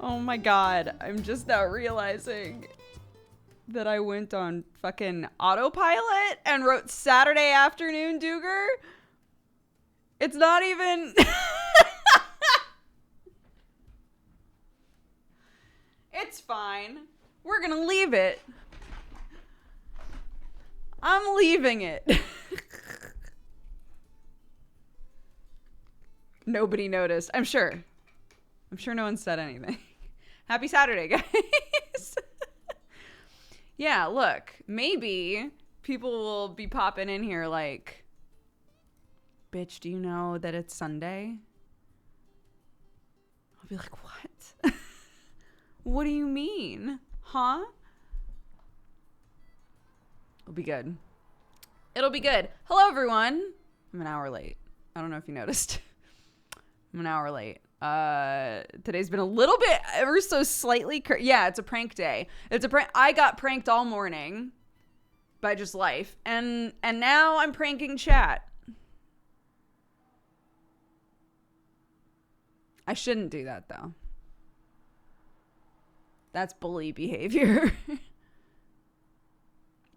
Oh my god, I'm just now realizing that I went on fucking autopilot and wrote Saturday afternoon DOOGER. It's not even... It's fine. We're gonna leave it. I'm leaving it. Nobody noticed. I'm sure no one said anything. Happy Saturday, guys. Yeah, look, maybe people will be popping in here like, bitch, do you know that it's Sunday? I'll be like, what? What do you mean? Huh? It'll be good. It'll be good. Hello, everyone. I'm an hour late. I don't know if you noticed. I'm an hour late. Today's been a little bit ever so slightly yeah, it's a prank day. It's a prank. I got pranked all morning by just life, and now I'm pranking chat. I shouldn't do that though. That's bully behavior.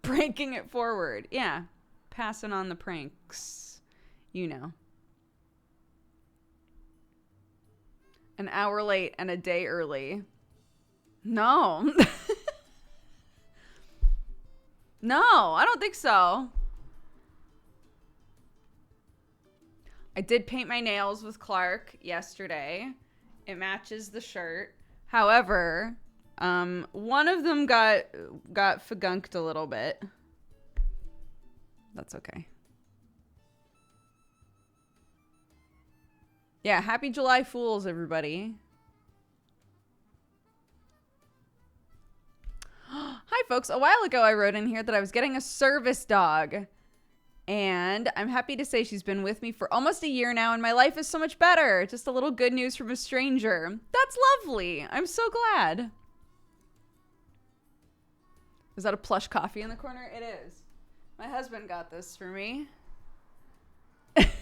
Pranking it forward. Yeah. Passing on the pranks. You know. An hour late and a day early. No. No, I don't think so. I did paint my nails with Clark yesterday. It matches the shirt. However, one of them got fagunked a little bit. That's okay. Yeah, happy July Fools, everybody. Hi, folks. A while ago, I wrote in here that I was getting a service dog. And I'm happy to say she's been with me for almost a year now, and my life is so much better. Just a little good news from a stranger. That's lovely. I'm so glad. Is that a plush coffee in the corner? It is. My husband got this for me. It's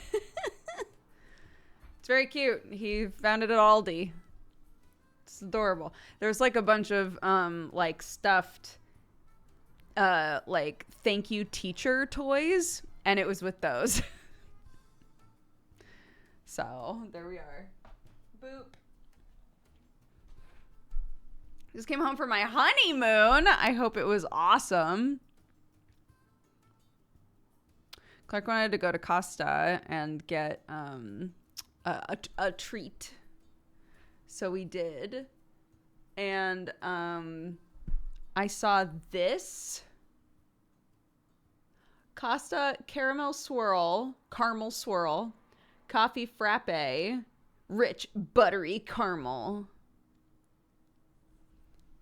very cute. He found it at Aldi. It's adorable. There's like a bunch of like stuffed like thank you teacher toys, and it was with those. So there we are. Boop. Just came home for my honeymoon. I hope it was awesome. Clark wanted to go to Costa and get a treat. So we did. And I saw this Costa caramel swirl, coffee frappe, rich buttery caramel.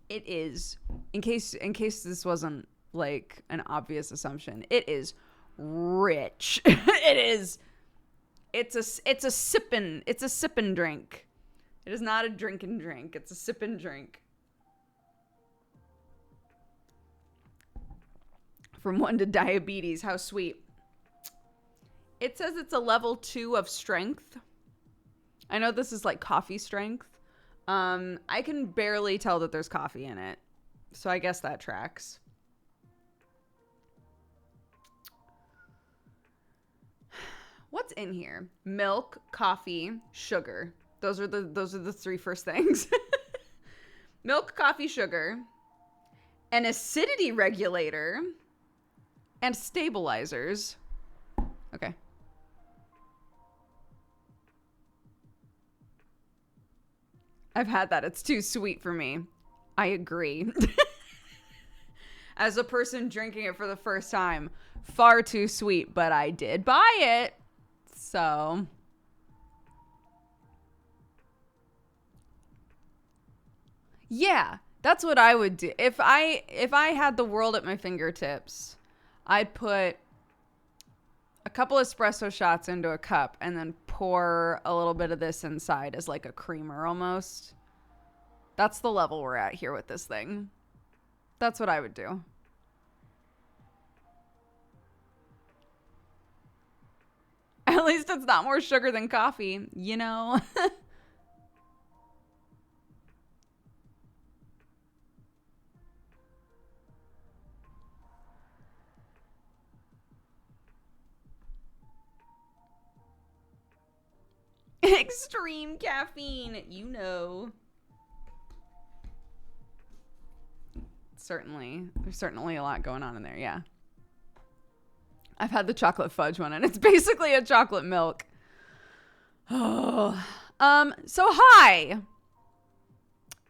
It is, in case this wasn't like an obvious assumption, it is rich. It's a sippin' drink. It is not a drinkin' drink. It's a sippin' drink. From 1 to diabetes. How sweet. It says it's a level 2 of strength. I know this is like coffee strength. I can barely tell that there's coffee in it. So I guess that tracks. What's in here? Milk, coffee, sugar. Those are the 3 first things. Milk, coffee, sugar, an acidity regulator, and stabilizers. Okay. I've had that. It's too sweet for me. I agree. As a person drinking it for the first time, far too sweet, but I did buy it. So yeah, that's what I would do. If I had the world at my fingertips, I'd put a couple espresso shots into a cup and then pour a little bit of this inside as like a creamer almost. That's the level we're at here with this thing. That's what I would do. At least it's not more sugar than coffee, you know? Extreme caffeine, you know. Certainly. There's certainly a lot going on in there, yeah. I've had the chocolate fudge one, and it's basically a chocolate milk. Oh. So hi.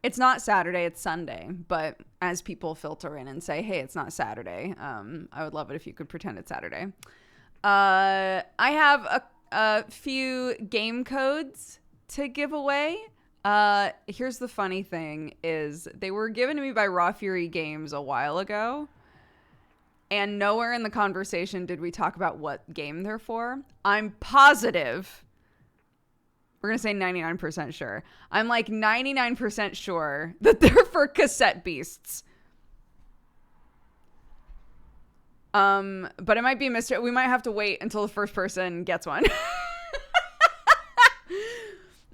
It's not Saturday, it's Sunday. But as people filter in and say, hey, it's not Saturday, I would love it if you could pretend it's Saturday. I have a few game codes to give away. Here's the funny thing is they were given to me by Raw Fury Games a while ago. And nowhere in the conversation did we talk about what game they're for. I'm positive. We're going to say 99% sure. I'm like 99% sure that they're for cassette beasts. But it might be a mystery. We might have to wait until the first person gets one.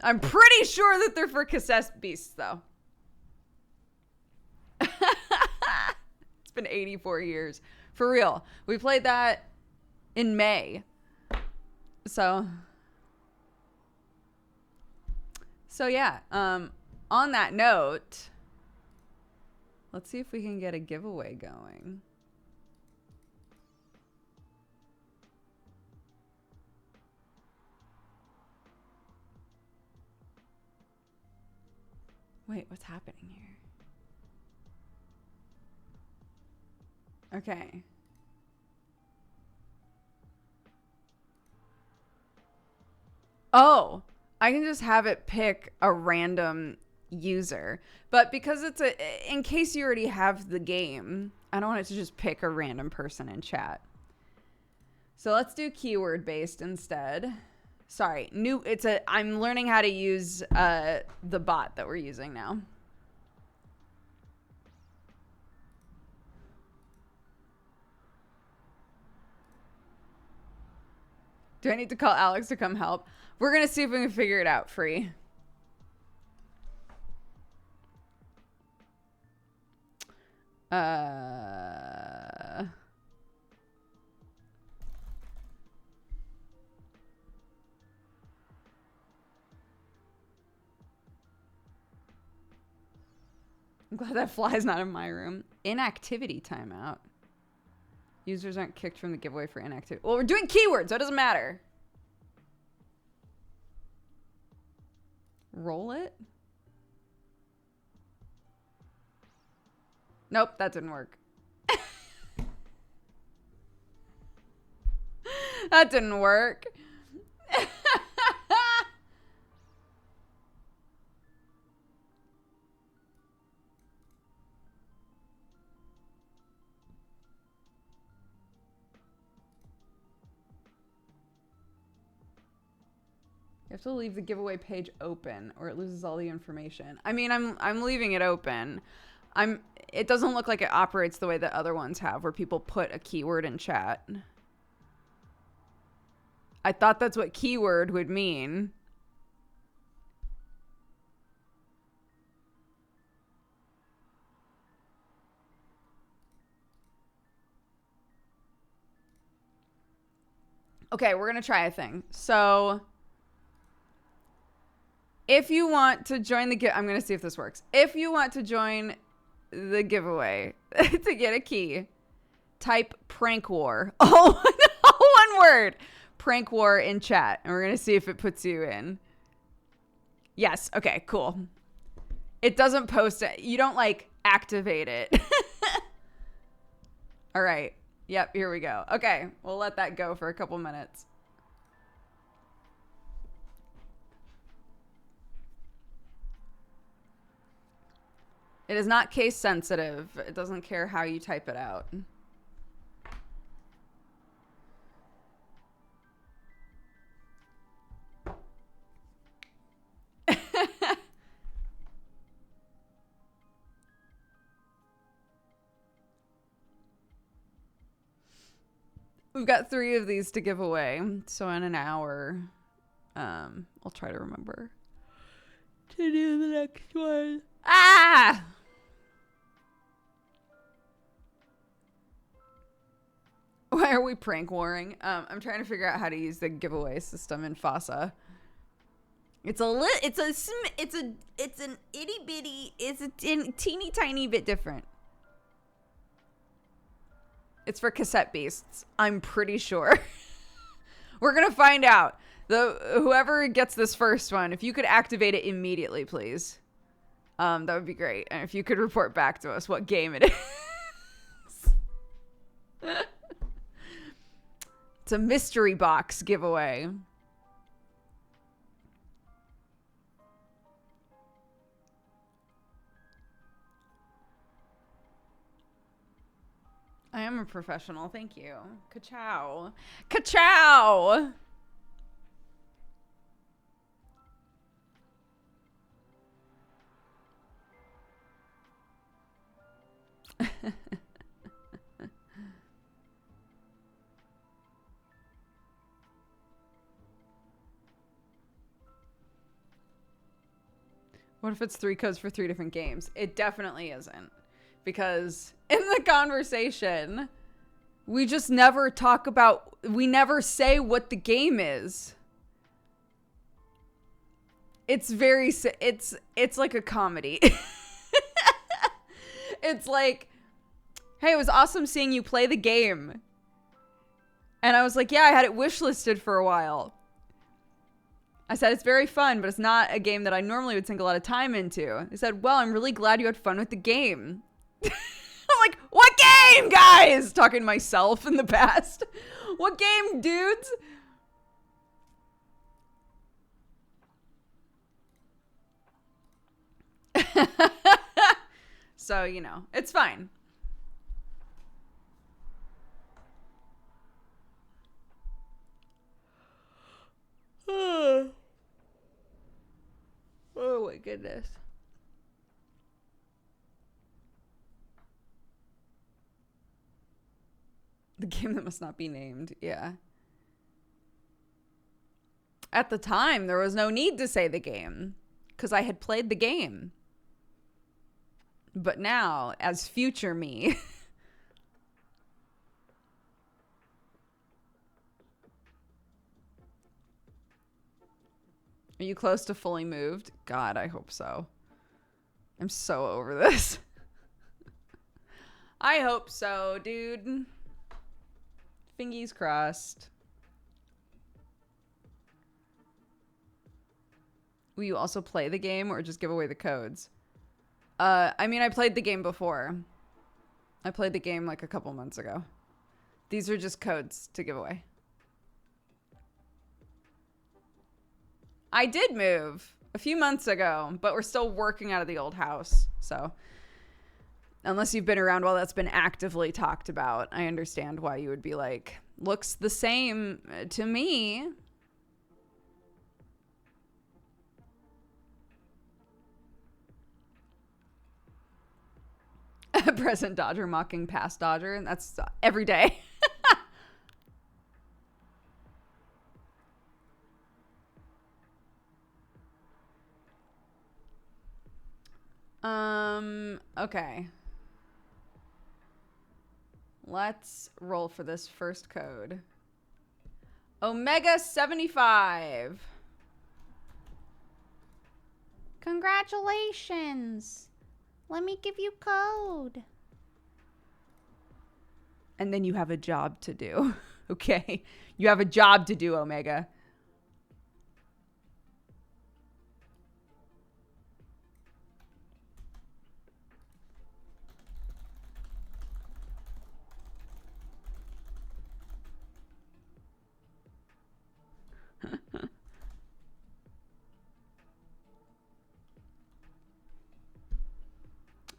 I'm pretty sure that they're for cassette beasts, though. It's been 84 years. For real. We played that in May. So yeah. On that note, let's see if we can get a giveaway going. Wait, what's happening here? Okay. Oh, I can just have it pick a random user. But because it's in case you already have the game, I don't want it to just pick a random person in chat. So let's do keyword based instead. Sorry, I'm learning how to use the bot that we're using now. Do I need to call Alex to come help? We're going to see if we can figure it out free. I'm glad that fly's not in my room. Inactivity timeout. Users aren't kicked from the giveaway for inactivity. Well, we're doing keywords, so it doesn't matter. Roll it? Nope, that didn't work. That didn't work. You have to leave the giveaway page open or it loses all the information. I mean, I'm leaving it open. It doesn't look like it operates the way that other ones have where people put a keyword in chat. I thought that's what keyword would mean. Okay, we're going to try a thing. So if you want to join the I'm going to see if this works. If you want to join the giveaway to get a key, type prank war. Oh, one word. Prank war in chat. And we're going to see if it puts you in. Yes. Okay, cool. It doesn't post it. You don't like activate it. All right. Yep, here we go. Okay, we'll let that go for a couple minutes. It is not case sensitive. It doesn't care how you type it out. We've got 3 of these to give away. So in an hour, I'll try to remember to do the next one. Ah! Why are we prank warring? I'm trying to figure out how to use the giveaway system in FASA. It's an itty bitty, it's a teeny tiny bit different. It's for cassette beasts, I'm pretty sure. We're gonna find out. Whoever gets this first one, if you could activate it immediately, please. That would be great. And if you could report back to us what game it is. It's a mystery box giveaway. I am a professional. Thank you. Ka-chow. Ka-chow! What if it's 3 codes for 3 different games? It definitely isn't. Because in the conversation, we just never talk about, we never say what the game is. It's very, it's like a comedy. It's like, hey, it was awesome seeing you play the game. And I was like, yeah, I had it wishlisted for a while. I said, it's very fun, but it's not a game that I normally would sink a lot of time into. They said, well, I'm really glad you had fun with the game. I'm like, what game, guys? Talking to myself in the past. What game, dudes? So, you know, it's fine. Oh my goodness. The game that must not be named. Yeah. At the time, there was no need to say the game because I had played the game. But now, as future me... Are you close to fully moved? God, I hope so. I'm so over this. I hope so, dude. Fingies crossed. Will you also play the game or just give away the codes? I mean, I played the game before. I played the game like a couple months ago. These are just codes to give away. I did move a few months ago, but we're still working out of the old house. So unless you've been around while that's been actively talked about, I understand why you would be like, looks the same to me. Present Dodger mocking past Dodger, and that's every day. Okay. Let's roll for this first code. Omega 75. Congratulations. Let me give you code. And then you have a job to do. Okay? You have a job to do, Omega.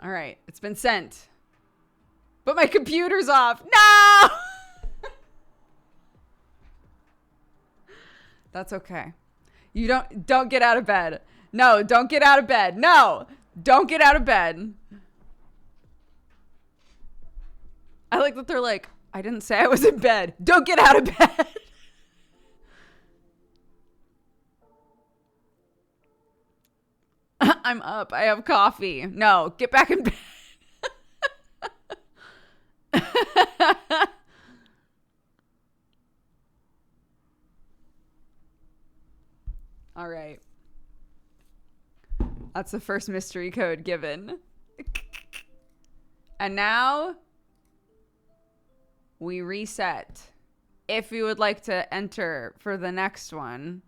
All right, it's been sent. But my computer's off. No! That's okay. You don't get out of bed. No, don't get out of bed. No, don't get out of bed. I like that they're like, I didn't say I was in bed. Don't get out of bed. I'm up. I have coffee. No, get back in bed. All right. That's the first mystery code given. And now we reset. If you would like to enter for the next one,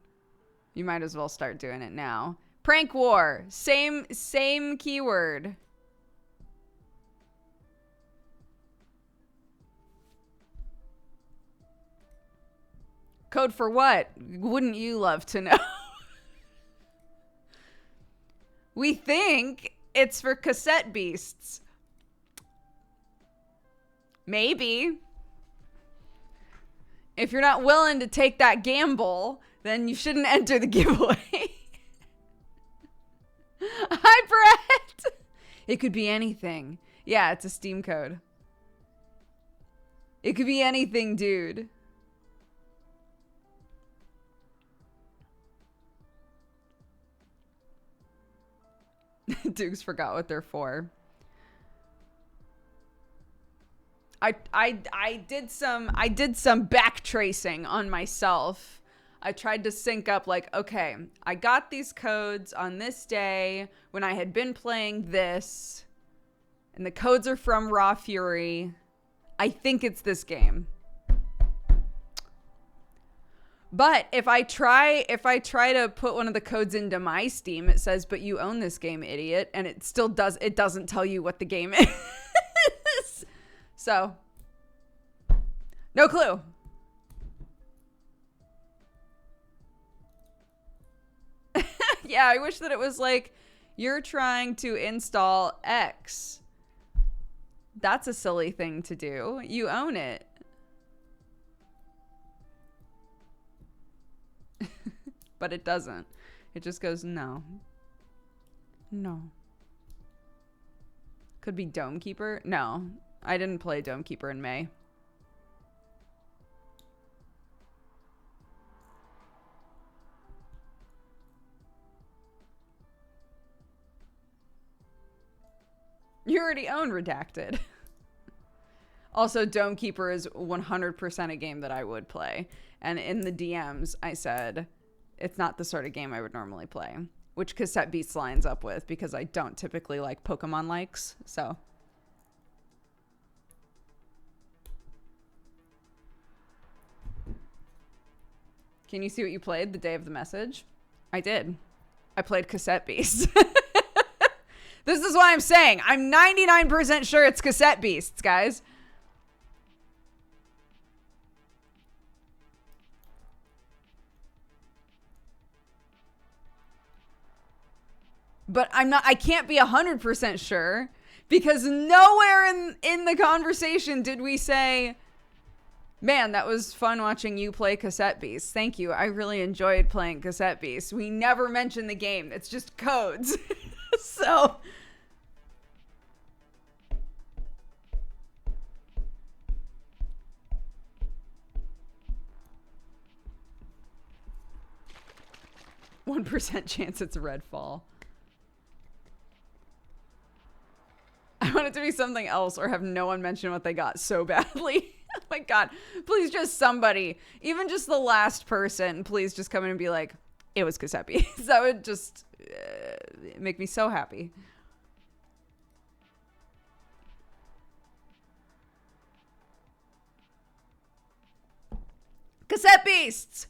you might as well start doing it now. Prank war. Same keyword. Code for what? Wouldn't you love to know? We think it's for cassette beasts. Maybe. If you're not willing to take that gamble, then you shouldn't enter the giveaway. Hi, Brett. It could be anything. Yeah, it's a Steam code. It could be anything, dude. Dukes forgot what they're for. I did some back tracing on myself. I tried to sync up like, okay, I got these codes on this day when I had been playing this, and the codes are from Raw Fury. I think it's this game. But if I try to put one of the codes into my Steam, it says, "But you own this game, idiot," and it still doesn't tell you what the game is. So, no clue. Yeah, I wish that it was like, you're trying to install X. That's a silly thing to do. You own it. But it doesn't. It just goes, no. No. Could be Dome Keeper? No. I didn't play Dome Keeper in May. You already own Redacted. Also, Dome Keeper is 100% a game that I would play. And in the DMs, I said, it's not the sort of game I would normally play. Which Cassette Beasts lines up with, because I don't typically like Pokemon likes. So. Can you see what you played the day of the message? I did. I played Cassette Beasts. This is why I'm saying I'm 99% sure it's Cassette Beasts, guys. But I can't be 100% sure, because nowhere in the conversation did we say, man, that was fun watching you play Cassette Beasts. Thank you. I really enjoyed playing Cassette Beasts. We never mentioned the game. It's just codes. So. %1 chance it's Redfall. I want it to be something else, or have no one mention what they got so badly. Oh my God. Please, just somebody, even just the last person, please just come in and be like, it was Cassette Beasts. That would just make me so happy. Cassette Beasts!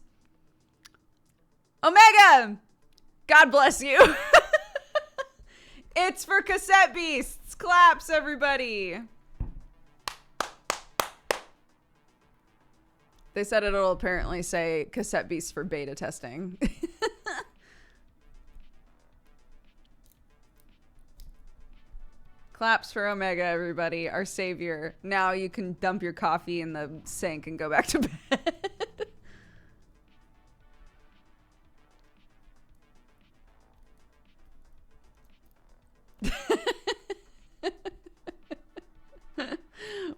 Omega! God bless you. It's for Cassette Beasts. Claps, everybody. They said it'll apparently say Cassette Beasts for beta testing. Claps for Omega, everybody. Our savior. Now you can dump your coffee in the sink and go back to bed.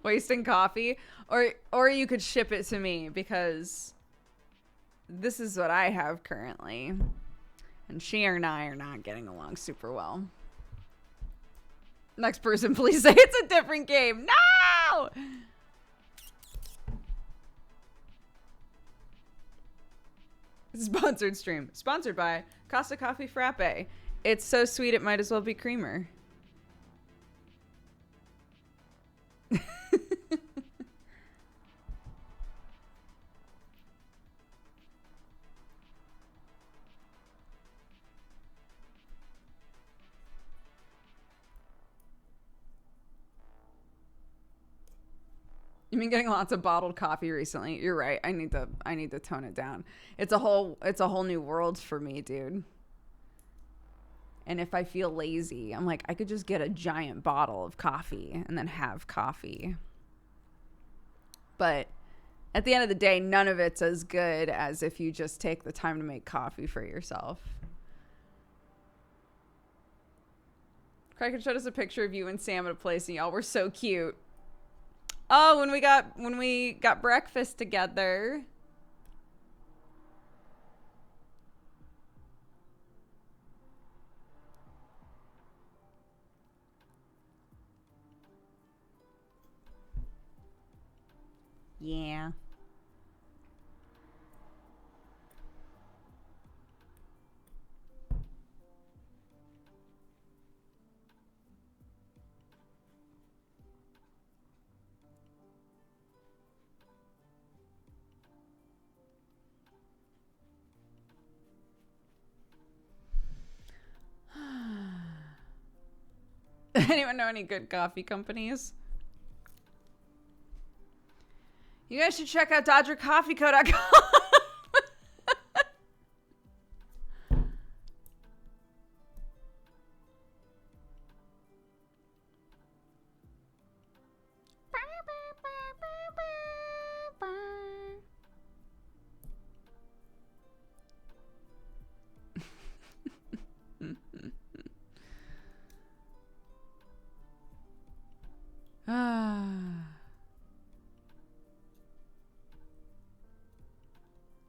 Wasting coffee, or you could ship it to me, because this is what I have currently, and she and I are not getting along super well. Next person, please say it's a different game. No! Sponsored stream. Sponsored by Costa Coffee Frappe. It's so sweet it might as well be creamer. You've been getting lots of bottled coffee recently. You're right. I need to tone it down. It's a whole new world for me, dude. And if I feel lazy, I'm like, I could just get a giant bottle of coffee and then have coffee. But at the end of the day, none of it's as good as if you just take the time to make coffee for yourself. Kraken showed us a picture of you and Sam at a place, and y'all were so cute. Oh, when we got breakfast together. Yeah. Anyone know any good coffee companies? You guys should check out DodgerCoffeeCo.com.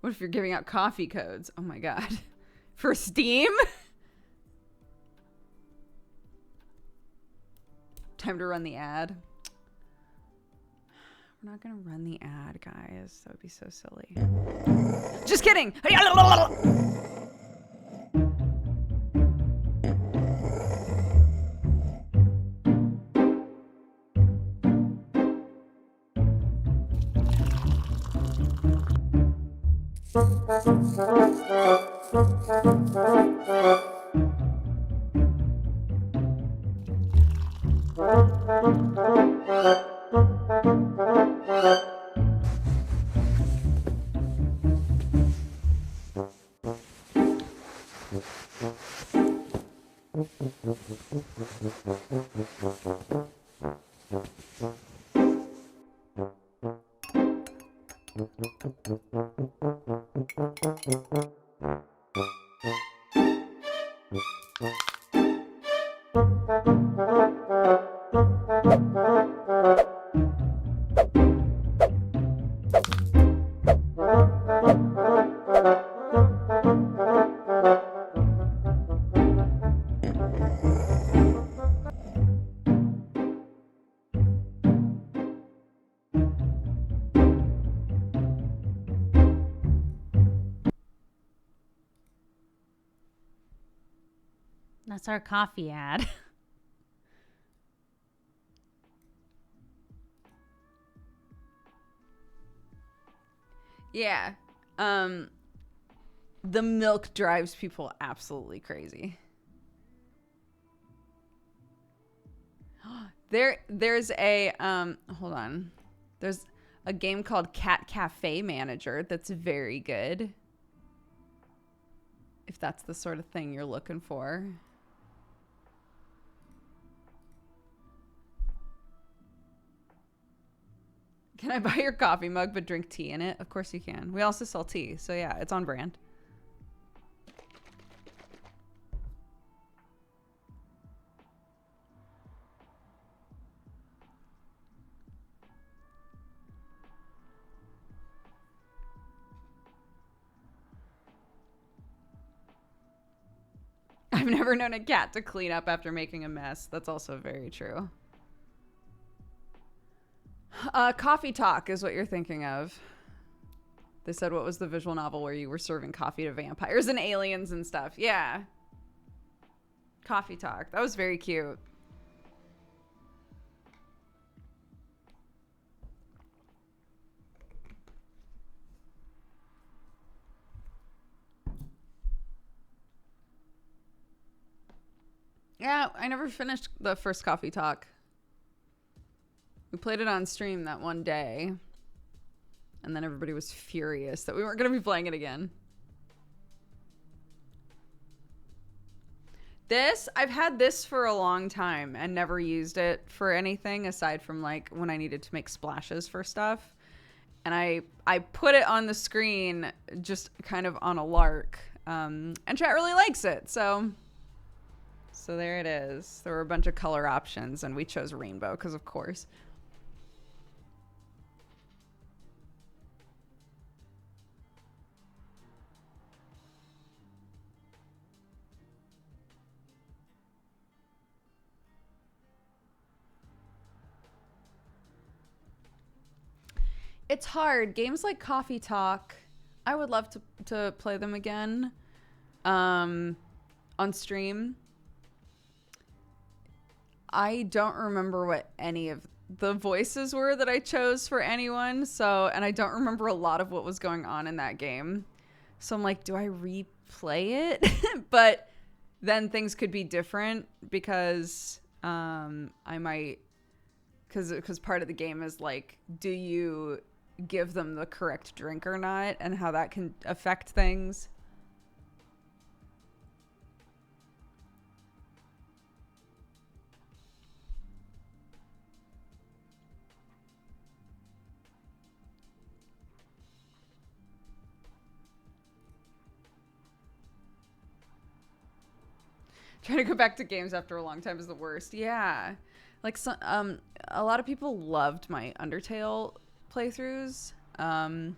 What if you're giving out coffee codes? Oh my god. For Steam? Time to run the ad. We're not gonna run the ad, guys. That would be so silly. Just kidding! That's our coffee ad. Yeah. The milk drives people absolutely crazy. There's a hold on. There's a game called Cat Cafe Manager that's very good. If that's the sort of thing you're looking for. Can I buy your coffee mug but drink tea in it? Of course you can. We also sell tea, so yeah, it's on brand. I've never known a cat to clean up after making a mess. That's also very true. Coffee Talk is what you're thinking of. They said, what was the visual novel where you were serving coffee to vampires and aliens and stuff? Yeah. Coffee talk. That was very cute. Yeah, I never finished the first coffee talk. We played it on stream that one day, and then everybody was furious that we weren't going to be playing it again. I've had this for a long time and never used it for anything aside from like when I needed to make splashes for stuff. And I put it on the screen just kind of on a lark. And chat really likes it, so there it is. There were a bunch of color options, and we chose rainbow because, of course. It's hard. Games like Coffee Talk, I would love to play them again on stream. I don't remember what any of the voices were that I chose for anyone. And I don't remember a lot of what was going on in that game. So I'm like, do I replay it? But then things could be different because I might, because part of the game is like, do you give them the correct drink or not, and how that can affect things. Trying to go back to games after a long time is the worst. Yeah. Like a lot of people loved my Undertale playthroughs. And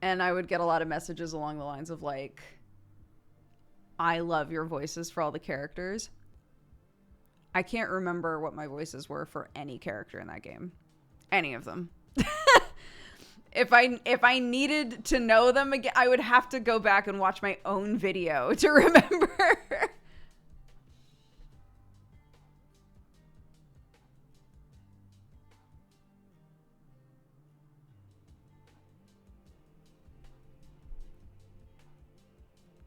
I would get a lot of messages along the lines of like, I love your voices for all the characters. I can't remember what my voices were for any character in that game. Any of them. If I needed to know them again, I would have to go back and watch my own video to remember.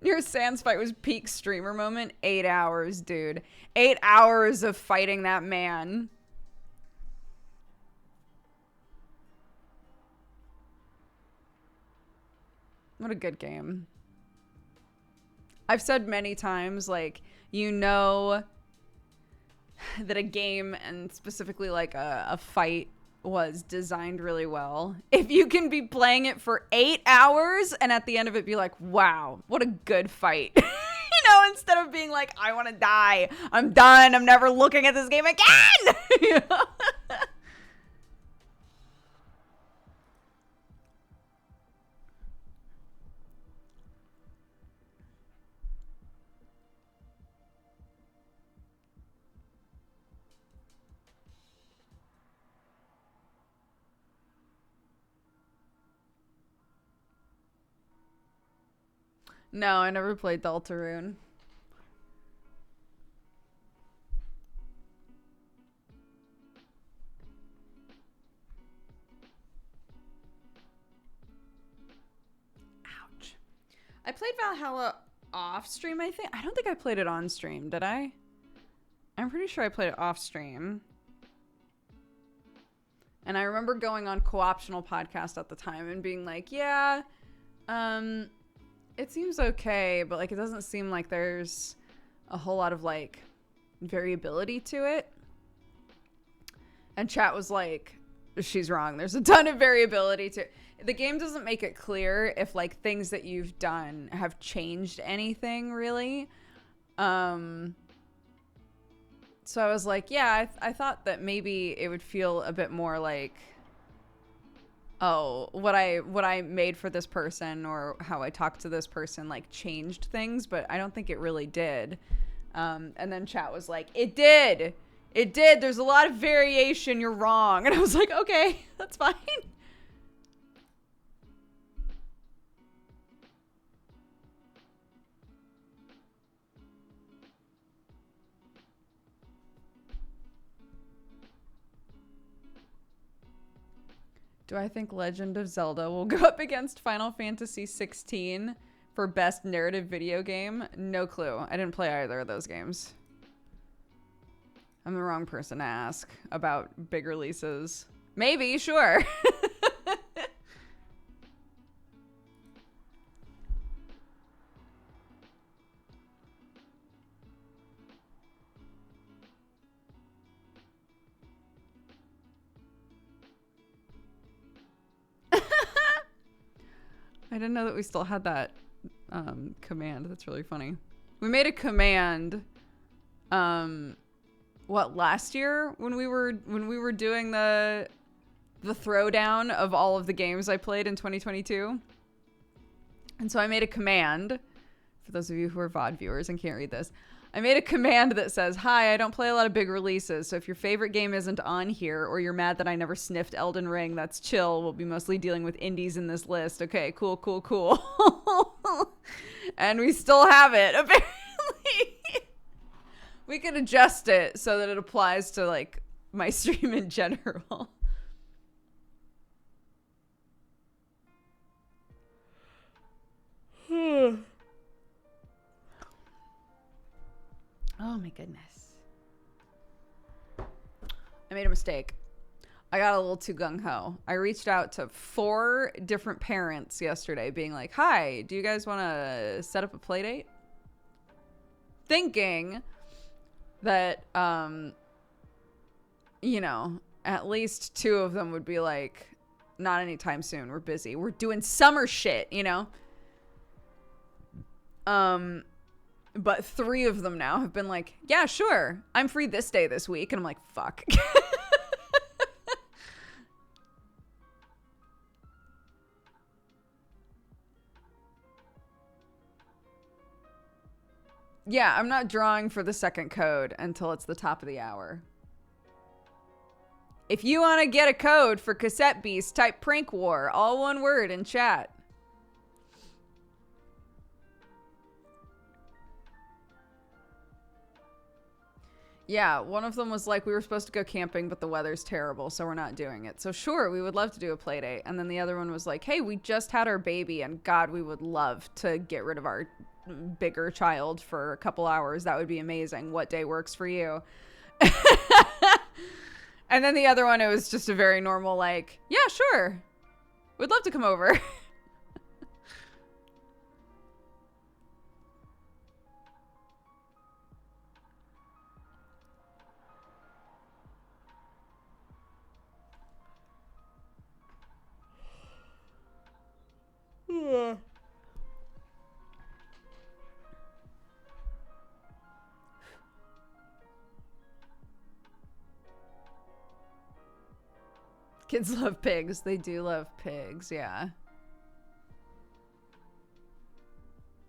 Your Sans fight was peak streamer moment. 8 hours, dude. 8 hours of fighting that man. What a good game. I've said many times, like, you know that a game, and specifically like a fight, was designed really well if you can be playing it for 8 hours and at the end of it be like, wow, what a good fight. You know, instead of being like, I want to die, I'm done, I'm never looking at this game again. You know? No, I never played Deltarune. Ouch. I played Valhalla off stream, I think. I don't think I played it on stream, did I? I'm pretty sure I played it off stream. And I remember going on Co-optional Podcast at the time and being like, yeah, it seems okay, but like it doesn't seem like there's a whole lot of like variability to it. And chat was like, she's wrong. There's a ton of variability to it. The game doesn't make it clear if like things that you've done have changed anything really. So I was like, yeah, I thought that maybe it would feel a bit more like, oh, what I made for this person or how I talked to this person like changed things, but I don't think it really did. And then chat was like, it did. There's a lot of variation. You're wrong. And I was like, okay, that's fine. Do I think Legend of Zelda will go up against Final Fantasy 16 for best narrative video game? No clue. I didn't play either of those games. I'm the wrong person to ask about big releases. Maybe, sure. I didn't know that we still had that command. That's really funny. We made a command last year when we were doing the throwdown of all of the games I played in 2022. And so I made a command for those of you who are VOD viewers and can't read this. I made a command that says, "Hi, I don't play a lot of big releases, so if your favorite game isn't on here or you're mad that I never sniffed Elden Ring, that's chill. We'll be mostly dealing with indies in this list." Okay, cool. And we still have it, apparently. We could adjust it so that it applies to, like, my stream in general. Oh my goodness. I made a mistake. I got a little too gung-ho. I reached out to 4 different parents yesterday being like, "Hi, do you guys want to set up a play date?" Thinking that, you know, at least 2 of them would be like, "Not anytime soon. We're busy. We're doing summer shit," you know? But 3 of them now have been like, "Yeah, sure. I'm free this day this week." And I'm like, fuck. Yeah, I'm not drawing for the second code until it's the top of the hour. If you want to get a code for Cassette Beast, type Prank War, all one word in chat. Yeah, one of them was like, "We were supposed to go camping, but the weather's terrible, so we're not doing it." So sure, we would love to do a play date. And then the other one was like, "Hey, we just had our baby, and God, we would love to get rid of our bigger child for a couple hours. That would be amazing. What day works for you?" And then the other one, it was just a very normal, like, "Yeah, sure. We'd love to come over." Kids love pigs. They do love pigs, yeah.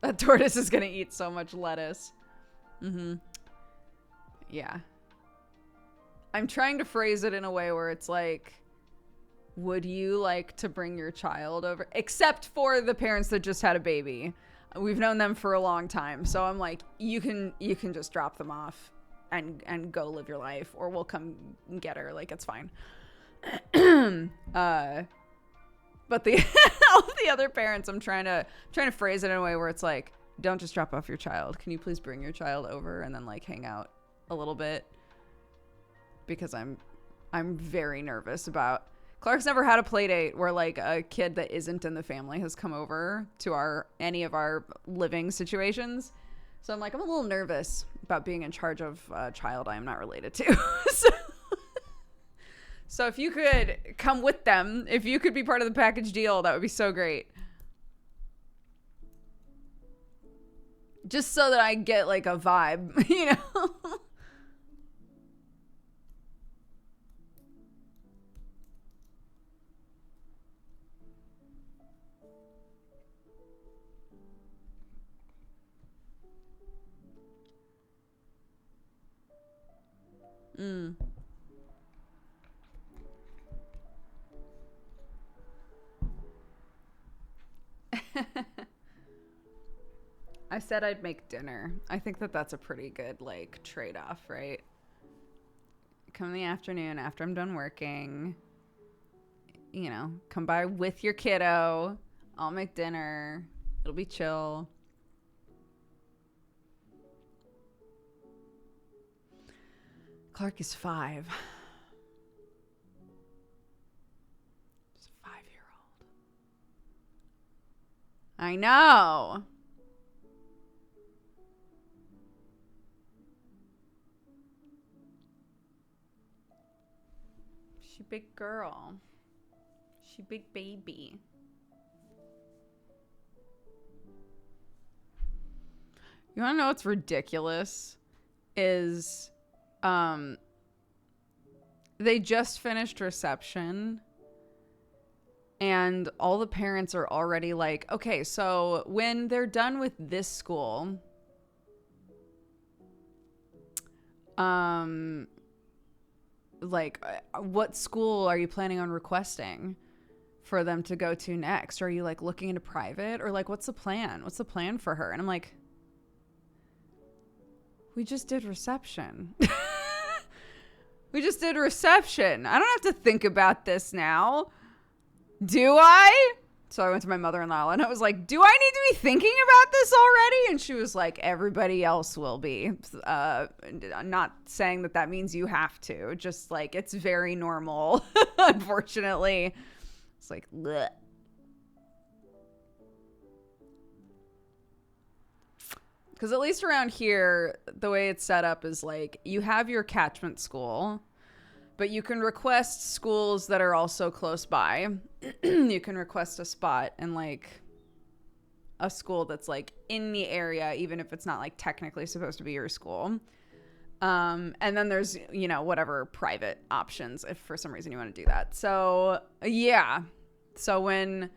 That tortoise is gonna eat so much lettuce. Yeah. I'm trying to phrase it in a way where it's like, would you like to bring your child over? Except for the parents that just had a baby. We've known them for a long time. So I'm like, you can just drop them off and go live your life, or we'll come get her. Like, it's fine. But the all the other parents, I'm trying to phrase it in a way where it's like, don't just drop off your child. Can you please bring your child over and then like hang out a little bit? Because I'm very nervous about. Clark's never had a play date where like a kid that isn't in the family has come over to any of our living situations. So I'm like, I'm a little nervous about being in charge of a child I am not related to. So if you could come with them, if you could be part of the package deal, that would be so great. Just so that I get like a vibe, you know? I said I'd make dinner. I think that that's a pretty good like trade-off, right? Come in the afternoon after I'm done working. come by with your kiddo. I'll make dinner. It'll be chill. Clark is 5. He's a 5-year-old. I know. She big girl. She big baby. You want to know what's ridiculous? Is they just finished reception and all the parents are already like, okay, so when they're done with this school, like, what school are you planning on requesting for them to go to next? Are you like looking into private, or like, what's the plan? What's the plan for her? And I'm like, we just did reception. We just did reception. I don't have to think about this now. Do I? So I went to my mother-in-law and I was like, do I need to be thinking about this already? And she was like, everybody else will be. I'm not saying that means you have to. Just like, it's very normal, unfortunately. It's like, bleh. Because at least around here, the way it's set up is like, you have your catchment school, but you can request schools that are also close by. You can request a spot in like a school that's like in the area, even if it's not like technically supposed to be your school. And then there's, whatever private options if for some reason you want to do that. So yeah. So when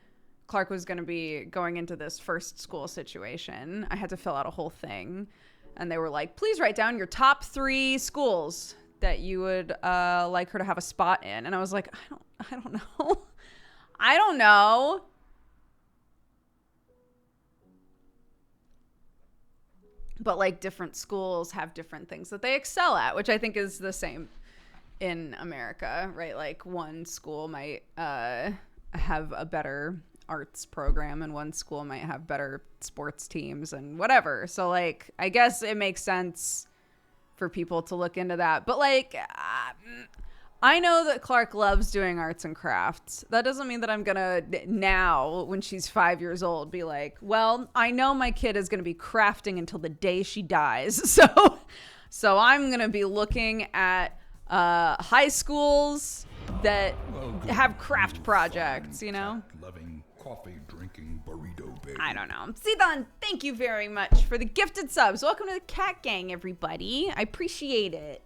Clark was going to be going into this first school situation, I had to fill out a whole thing. And they were like, please write down your top 3 schools that you would like her to have a spot in. And I was like, I don't know. I don't know. But like different schools have different things that they excel at, which I think is the same in America, right? Like one school might have a better arts program and one school might have better sports teams and whatever. So like, I guess it makes sense for people to look into that. But like, I know that Clark loves doing arts and crafts. That doesn't mean that I'm gonna now, when she's 5 years old, be like, well, I know my kid is gonna be crafting until the day she dies. So I'm gonna be looking at high schools that have craft projects, Loving, coffee drinking, burrito baby. I don't know. Sidon, thank you very much for the gifted subs. Welcome to the Cat Gang, everybody. I appreciate it.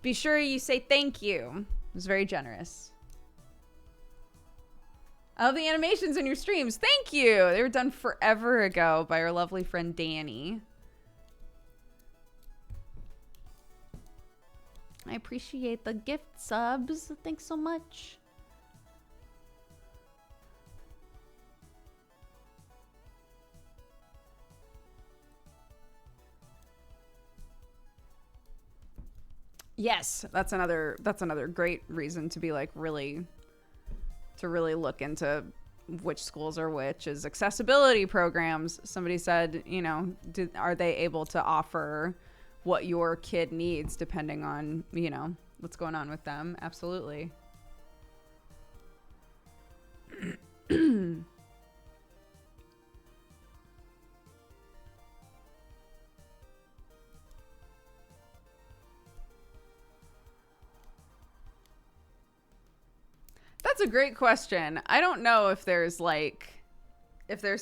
Be sure you say thank you. It was very generous. I love the animations in your streams. Thank you. They were done forever ago by our lovely friend Danny. I appreciate the gift subs. Thanks so much. Yes, that's another great reason to be like really look into which schools are which is accessibility programs. Somebody said, are they able to offer what your kid needs depending on, what's going on with them? Absolutely. That's a great question. I don't know if there's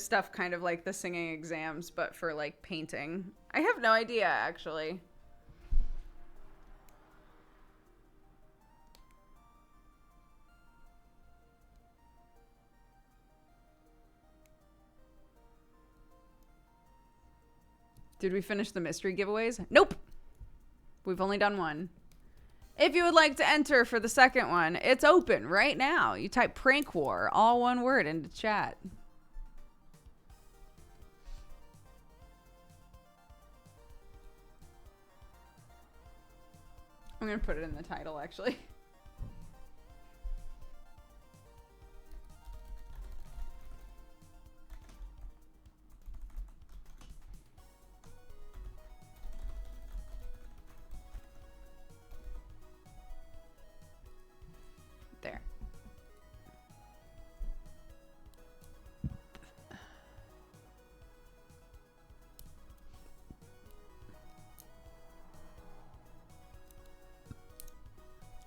stuff kind of like the singing exams, but for like painting. I have no idea, actually. Did we finish the mystery giveaways? Nope. We've only done one. If you would like to enter for the second one, it's open right now. You type prank war, all one word, into chat. I'm going to put it in the title, actually.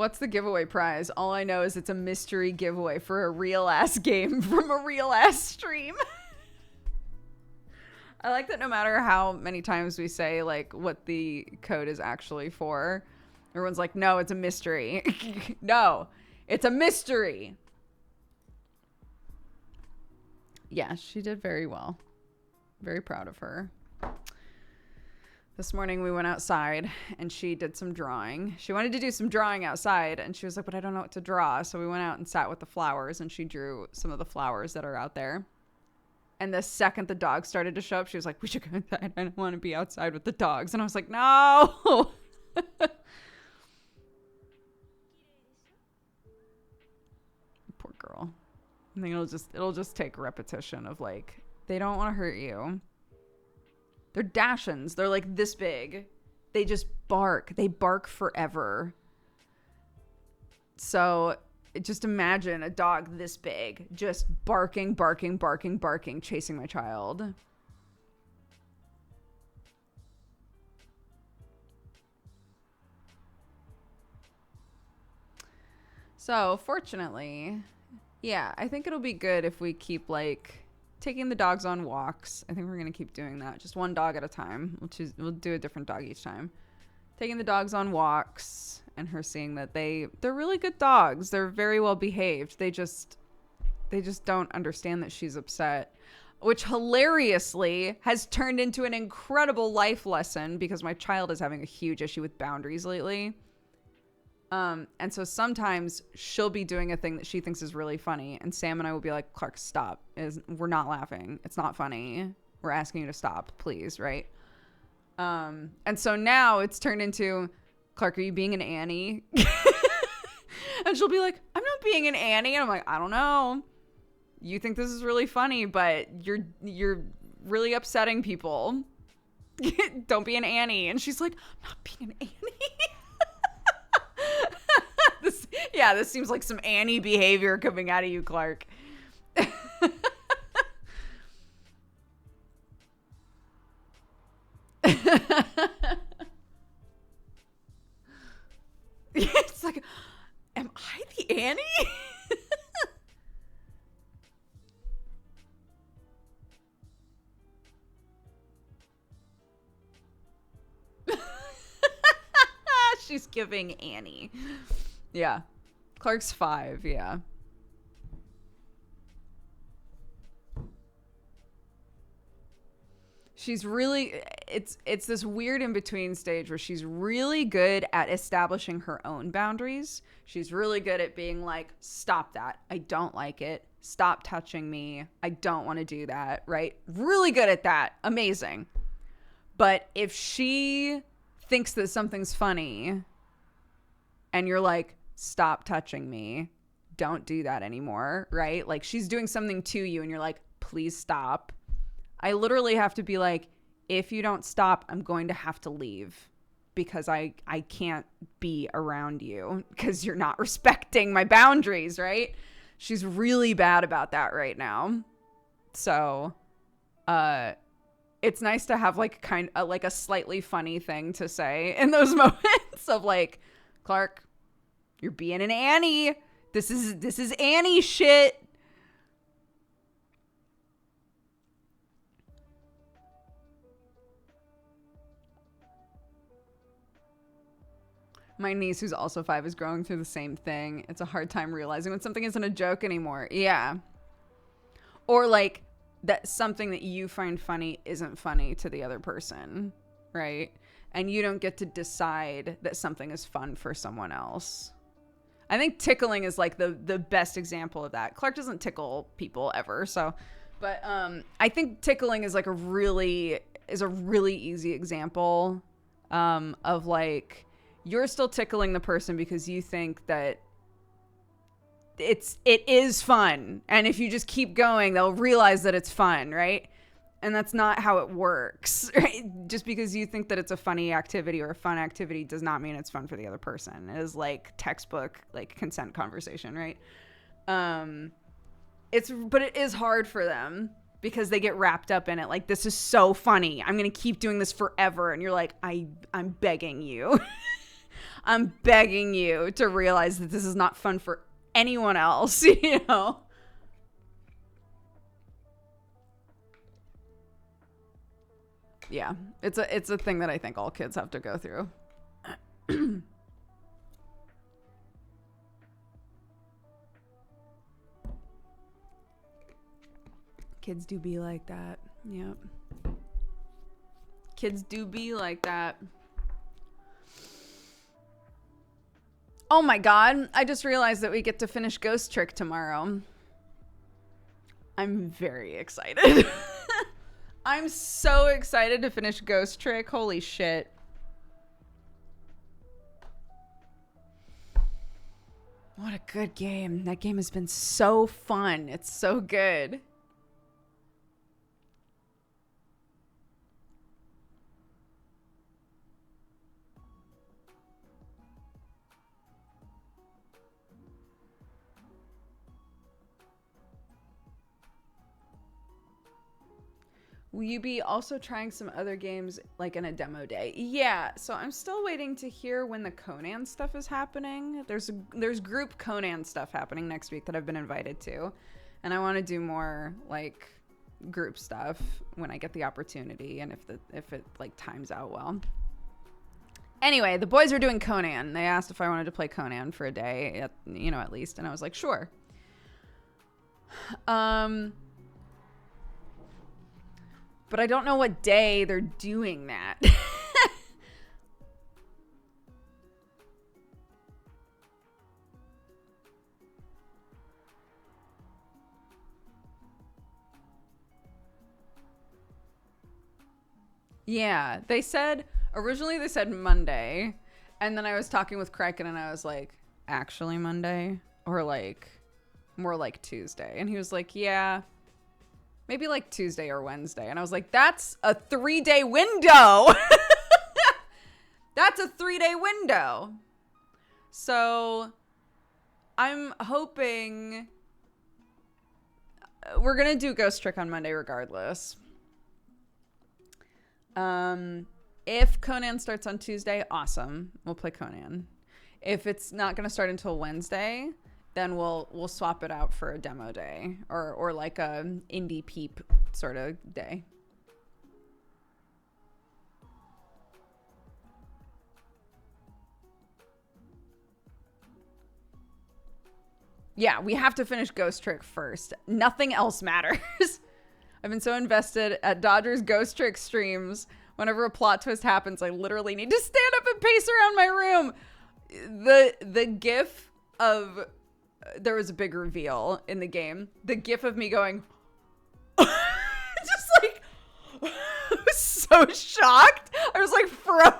What's the giveaway prize? All I know is it's a mystery giveaway for a real ass game from a real ass stream. I like that no matter how many times we say like what the code is actually for, everyone's like, no, it's a mystery. No, it's a mystery. Yeah, she did very well. Very proud of her. This morning we went outside and she did some drawing. She wanted to do some drawing outside and she was like, but I don't know what to draw. So we went out and sat with the flowers and she drew some of the flowers that are out there. And the second the dogs started to show up, she was like, we should go inside. I don't want to be outside with the dogs. And I was like, no. Poor girl. I think it'll just take repetition of like, they don't want to hurt you. They're Dachshunds. They're like this big. They just bark. They bark forever. So just imagine a dog this big just barking, barking, barking, barking, chasing my child. So fortunately, yeah, I think it'll be good if we keep like taking the dogs on walks. I think we're going to keep doing that. Just one dog at a time. We'll do a different dog each time. Taking the dogs on walks and her seeing that they're really good dogs. They're very well behaved. They just don't understand that she's upset, which hilariously has turned into an incredible life lesson because my child is having a huge issue with boundaries lately. And so sometimes she'll be doing a thing that she thinks is really funny. And Sam and I will be like, Clark, stop. We're not laughing. It's not funny. We're asking you to stop, please. Right. And so now it's turned into, Clark, are you being an Annie? And she'll be like, I'm not being an Annie. And I'm like, I don't know. You think this is really funny, but you're really upsetting people. Don't be an Annie. And she's like, I'm not being an Annie. This seems like some Annie behavior coming out of you, Clark. It's like, am I the Annie? She's giving Annie. Yeah. Clark's 5, yeah. She's really, it's this weird in-between stage where she's really good at establishing her own boundaries. She's really good at being like, stop that. I don't like it. Stop touching me. I don't want to do that, right? Really good at that. Amazing. But if she thinks that something's funny and you're like, stop touching me, don't do that anymore, right? Like she's doing something to you and you're like, please stop. I literally have to be like, if you don't stop, I'm going to have to leave because I can't be around you because you're not respecting my boundaries, right? She's really bad about that right now. So it's nice to have like like a slightly funny thing to say in those moments of like, Clark, you're being an Annie. This is Annie shit. My niece, who's also 5, is growing through the same thing. It's a hard time realizing when something isn't a joke anymore. Yeah. Or like that something that you find funny isn't funny to the other person, right? And you don't get to decide that something is fun for someone else. I think tickling is like the best example of that. Clark doesn't tickle people ever, so, but I think tickling is like a really easy example of like you're still tickling the person because you think that it is fun, and if you just keep going, they'll realize that it's fun, right? And that's not how it works, right? Just because you think that it's a funny activity or a fun activity does not mean it's fun for the other person. It is like textbook, like consent conversation, right? But it is hard for them because they get wrapped up in it. Like, this is so funny. I'm going to keep doing this forever. And you're like, I'm begging you. I'm begging you to realize that this is not fun for anyone else, you know? Yeah, it's a thing that I think all kids have to go through. Kids do be like that. Yep. Kids do be like that. Oh my god, I just realized that we get to finish Ghost Trick tomorrow. I'm very excited. I'm so excited to finish Ghost Trick. Holy shit. What a good game. That game has been so fun. It's so good. Will you be also trying some other games like in a demo day? Yeah, so I'm still waiting to hear when the Conan stuff is happening. There's group Conan stuff happening next week that I've been invited to. And I want to do more like group stuff when I get the opportunity and if it like times out well. Anyway, the boys are doing Conan. They asked if I wanted to play Conan for a day, at least, and I was like, sure. But I don't know what day they're doing that. Yeah, originally they said Monday. And then I was talking with Kraken and I was like, actually Monday? Or like, more like Tuesday. And he was like, yeah. Maybe like Tuesday or Wednesday. And I was like, that's a 3-day window. That's a 3-day window. So I'm hoping we're going to do Ghost Trick on Monday regardless. If Conan starts on Tuesday, awesome. We'll play Conan. If it's not going to start until Wednesday, then we'll swap it out for a demo day or like a indie peep sort of day. Yeah, we have to finish Ghost Trick first. Nothing else matters. I've been so invested at Dodger's Ghost Trick streams. Whenever a plot twist happens, I literally need to stand up and pace around my room. The gif of there was a big reveal in the game. The gif of me going, just like, I was so shocked. I was like frozen.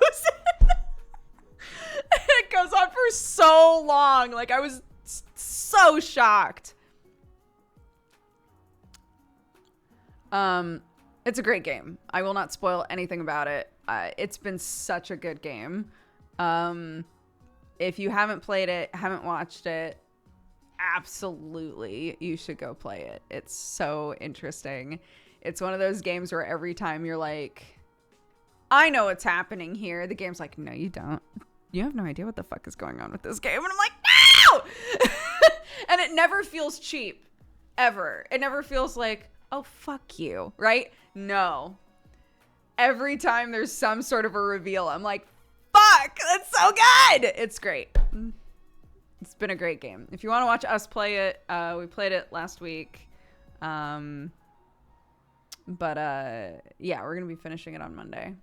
And it goes on for so long. Like I was so shocked. It's a great game. I will not spoil anything about it. It's been such a good game. If you haven't played it, haven't watched it, absolutely you should go play it. It's so interesting. It's one of those games where every time you're like, I know what's happening here, the game's like, no you don't. You have no idea what the fuck is going on with this game. And I'm like, no! And it never feels cheap, ever. It never feels like, oh fuck you, right? No. Every time there's some sort of a reveal, I'm like, fuck, that's so good. It's great. It's been a great game. If you want to watch us play it, we played it last week. Yeah, we're going to be finishing it on Monday.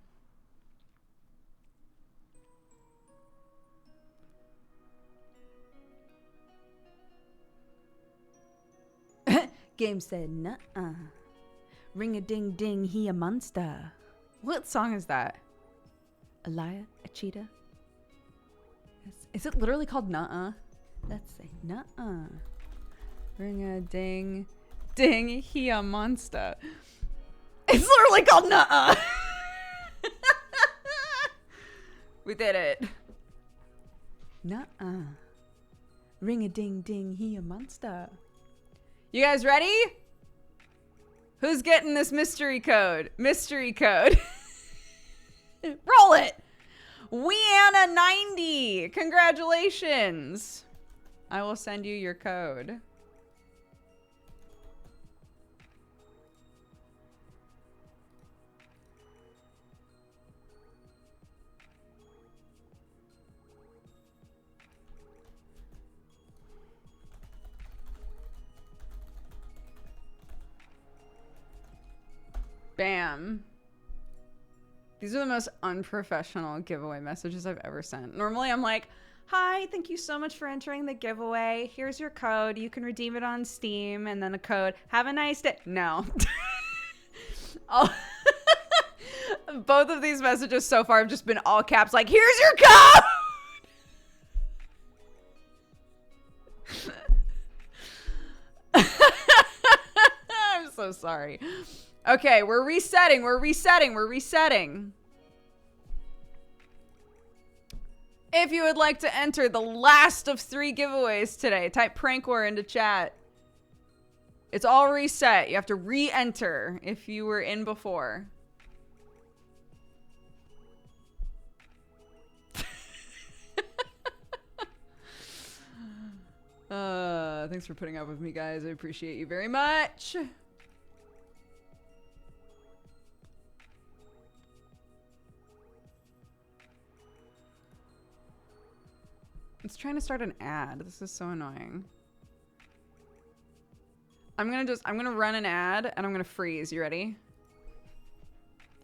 Game said, nuh-uh. Ring-a-ding-ding, he a monster. What song is that? A liar, a cheater? Is it literally called nuh-uh? Let's say nuh-uh. Ring-a-ding-ding, he a monster. It's literally called nuh-uh. We did it. Nuh-uh. Ring-a-ding-ding, he a monster. You guys ready? Who's getting this mystery code? Mystery code. Roll it. Weanna90. Congratulations. I will send you your code. Bam. These are the most unprofessional giveaway messages I've ever sent. Normally I'm like, hi, thank you so much for entering the giveaway. Here's your code. You can redeem it on Steam, and then a code. Have a nice day. No. Both of these messages so far have just been all caps, like, here's your code. I'm so sorry. Okay, we're resetting. If you would like to enter the last of 3 giveaways today, type prank war into chat. It's all reset. You have to re-enter if you were in before. Thanks for putting up with me, guys. I appreciate you very much. It's trying to start an ad. This is so annoying. I'm gonna run an ad and I'm gonna freeze. You ready?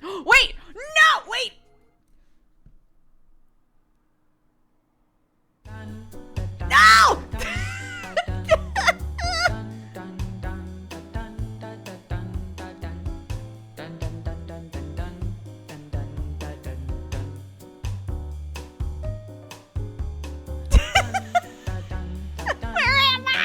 Wait! No! Wait! No! Where am I?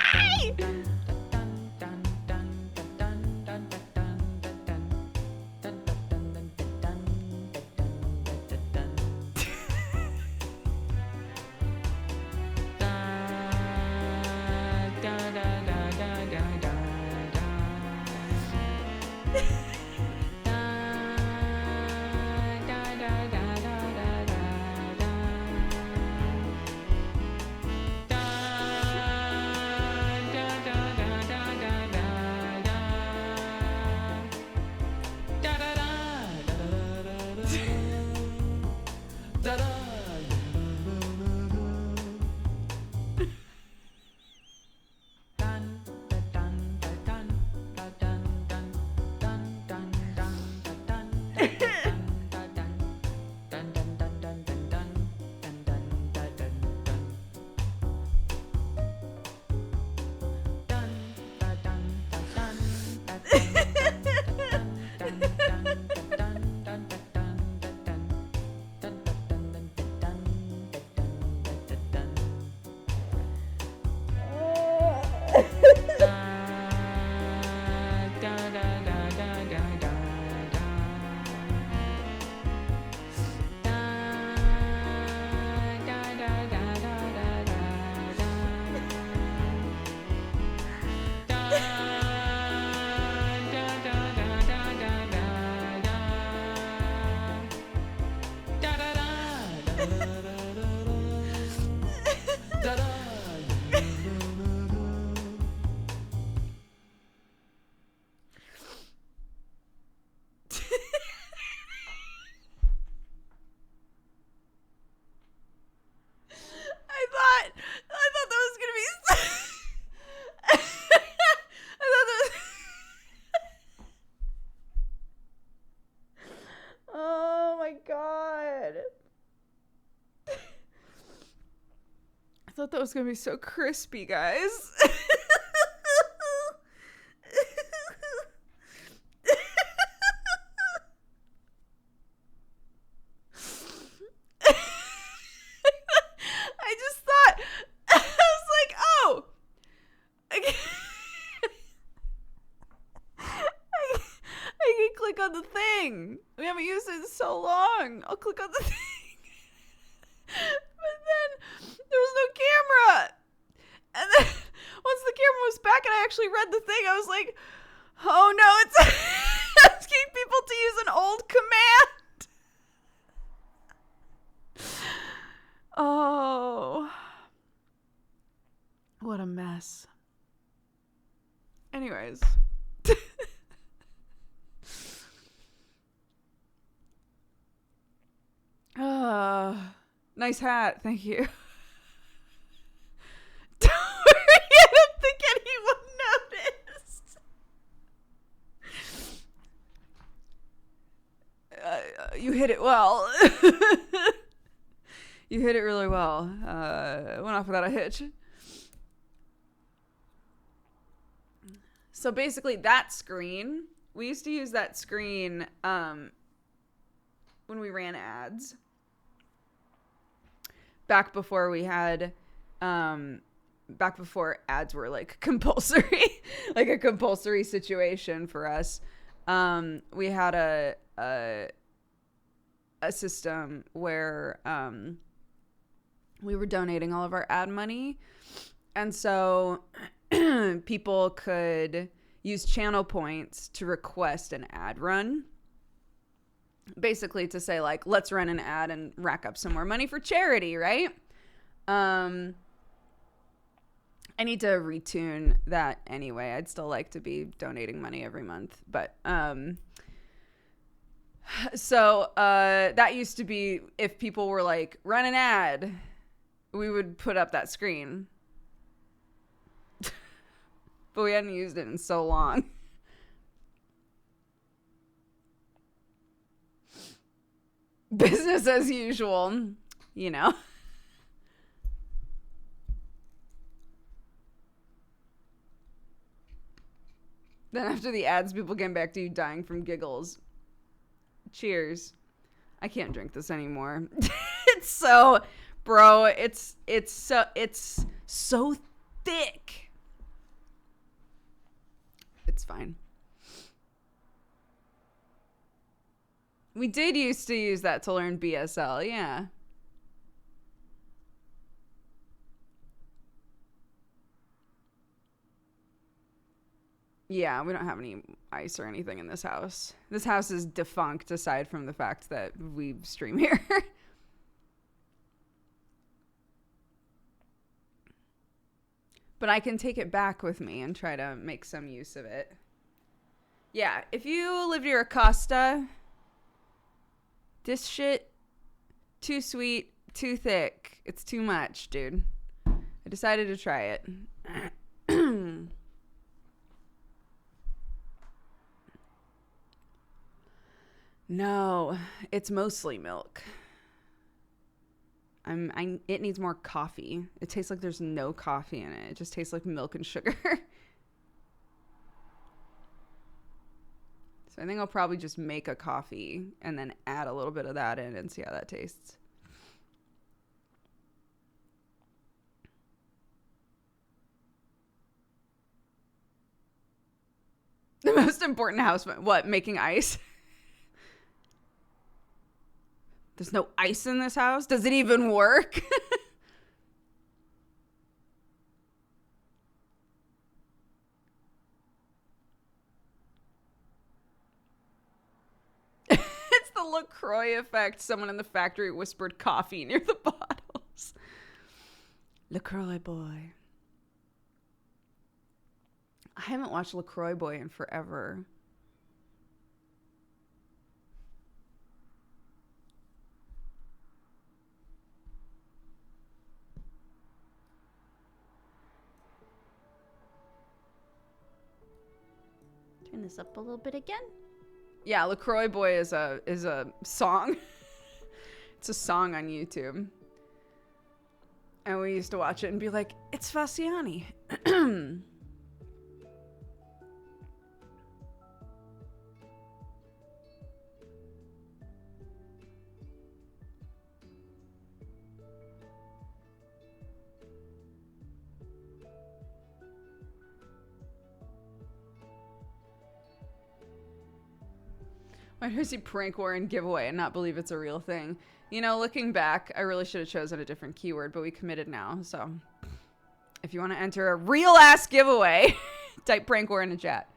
I thought that was gonna be. I thought that was. Oh my god! I thought that was gonna be so crispy, guys. We haven't used it in so long. I'll click on the thing. But then there was no camera. And then once the camera was back and I actually read the thing, I was like, oh no, it's asking people to use an old command. mess. Anyways. Nice hat. Thank you. Don't worry, I don't think anyone noticed. You hit it well. You hit it really well. Went off without a hitch. So basically that screen, we used to use that screen when we ran ads. Back before we had, back before ads were like compulsory, like a compulsory situation for us. We had a system where we were donating all of our ad money. And so people could use channel points to request an ad run. Basically to say, like, let's run an ad and rack up some more money for charity, right? I need to retune that anyway. I'd still like to be donating money every month. But so that used to be, if people were like, run an ad, we would put up that screen. But we hadn't used it in so long. Business as usual, you know. Then after the ads, people came back to you dying from giggles. Cheers. I can't drink this anymore. It's so, bro, it's so thick. It's fine. We did used to use that to learn BSL, yeah. Yeah, we don't have any ice or anything in this house. This house is defunct aside from the fact that we stream here. But I can take it back with me and try to make some use of it. Yeah, if you live near Acosta, this shit, too sweet, too thick. It's too much, dude. I decided to try it. No, it's mostly milk. It needs more coffee. It tastes like there's no coffee in it. It just tastes like milk and sugar. So I think I'll probably just make a coffee and then add a little bit of that in and see how that tastes. The most important house, what, making ice? There's no ice in this house? Does it even work? It's the LaCroix effect. Someone in the factory whispered coffee near the bottles. LaCroix boy. I haven't watched LaCroix boy in forever. Turn this up a little bit again. Yeah, LaCroix boy is a song. It's a song on YouTube. And we used to watch it and be like, it's Fasciani. Why do I see prank war and giveaway and not believe it's a real thing? You know, looking back, I really should have chosen a different keyword, but we committed now. So if you want to enter a real ass giveaway, type prank war in the chat.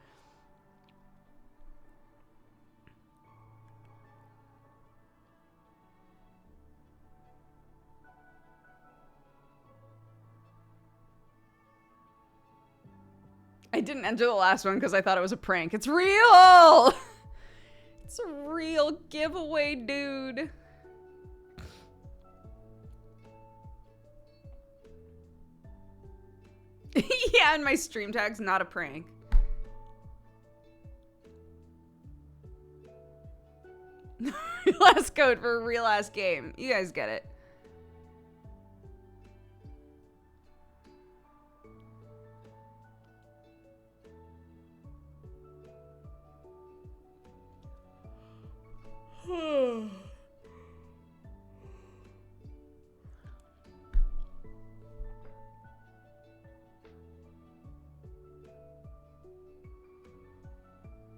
didn't enter the last one because I thought it was a prank. It's real! It's a real giveaway, dude. Yeah, and my stream tag's not a prank. Last code for a real ass game. You guys get it.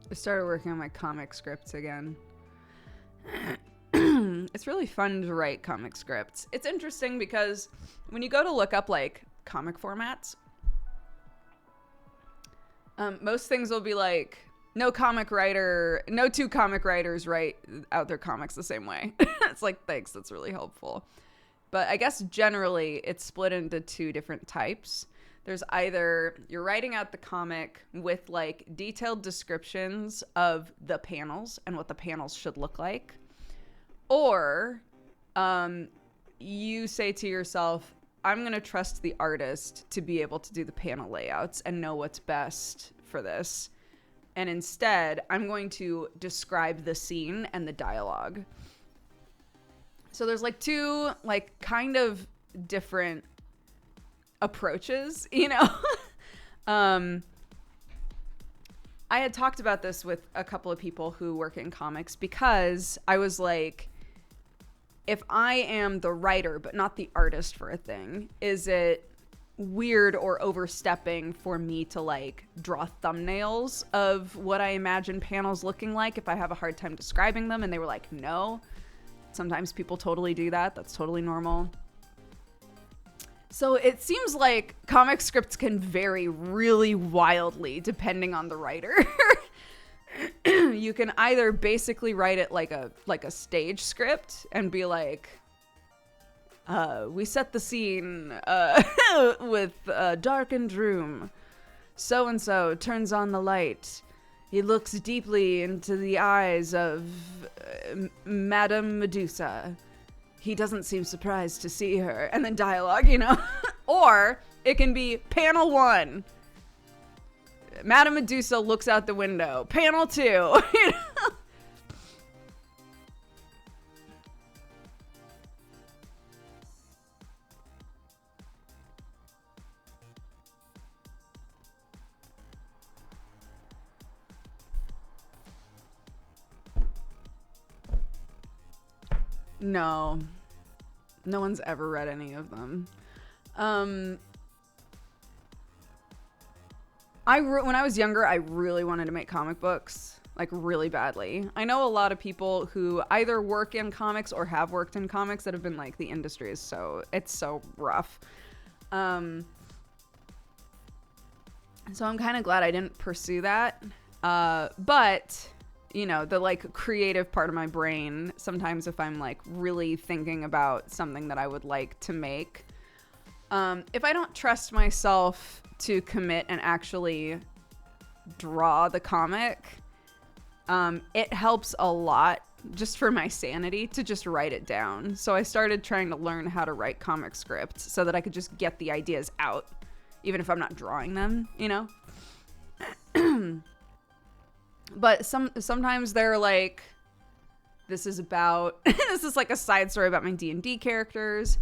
I started working on my comic scripts again. It's really fun to write comic scripts. It's interesting because when you go to look up like comic formats, most things will be like, no two comic writers write out their comics the same way. It's like, thanks, that's really helpful. But I guess generally it's split into two different types. There's either you're writing out the comic with like detailed descriptions of the panels and what the panels should look like. Or you say to yourself, I'm going to trust the artist to be able to do the panel layouts and know what's best for this. And instead, I'm going to describe the scene and the dialogue. So there's like two like kind of different approaches, you know? I had talked about this with a couple of people who work in comics because I was like, if I am the writer but not the artist for a thing, is it weird or overstepping for me to like draw thumbnails of what I imagine panels looking like if I have a hard time describing them? And they were like, no. Sometimes people totally do that. That's totally normal. So it seems like comic scripts can vary really wildly depending on the writer. You can either basically write it like a stage script and be like, we set the scene with a darkened room. So-and-so turns on the light. He looks deeply into the eyes of Madame Medusa. He doesn't seem surprised to see her. And then dialogue, you know? Or it can be panel 1. Madame Medusa looks out the window. Panel 2. You know? No. No one's ever read any of them. When I was younger, I really wanted to make comic books, like really badly. I know a lot of people who either work in comics or have worked in comics that have been like, the industry is it's so rough. So I'm kind of glad I didn't pursue that. But you know, the like creative part of my brain, sometimes if I'm like really thinking about something that I would like to make, if I don't trust myself to commit and actually draw the comic, it helps a lot just for my sanity to just write it down. So I started trying to learn how to write comic scripts so that I could just get the ideas out, even if I'm not drawing them, you know? But sometimes they're like, this is like a side story about my D&D characters.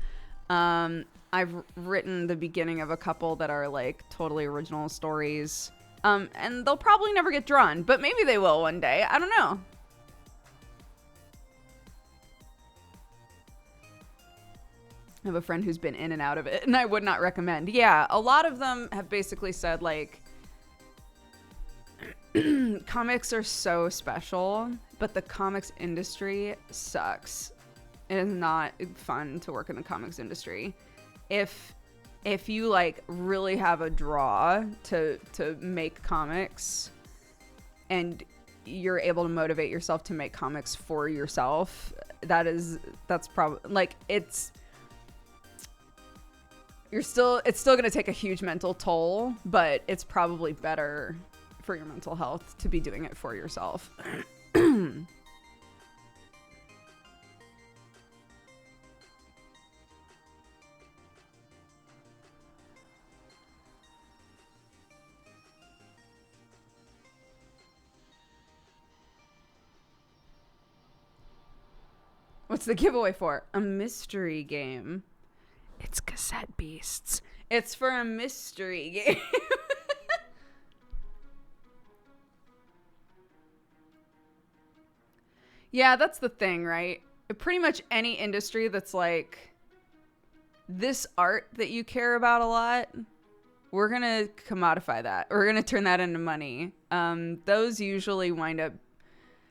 I've written the beginning of a couple that are like totally original stories. And they'll probably never get drawn, but maybe they will one day. I don't know. I have a friend who's been in and out of it, and I would not recommend. Yeah, a lot of them have basically said like, comics are so special, but the comics industry sucks. It is not fun to work in the comics industry. If you like really have a draw to make comics and you're able to motivate yourself to make comics for yourself, that's probably like, it's it's still going to take a huge mental toll, but it's probably better for your mental health to be doing it for yourself. What's the giveaway for? A mystery game. It's Cassette Beasts. It's for a mystery game. Yeah, that's the thing, right? Pretty much any industry that's like this art that you care about a lot, we're going to commodify that. We're going to turn that into money. Those usually wind up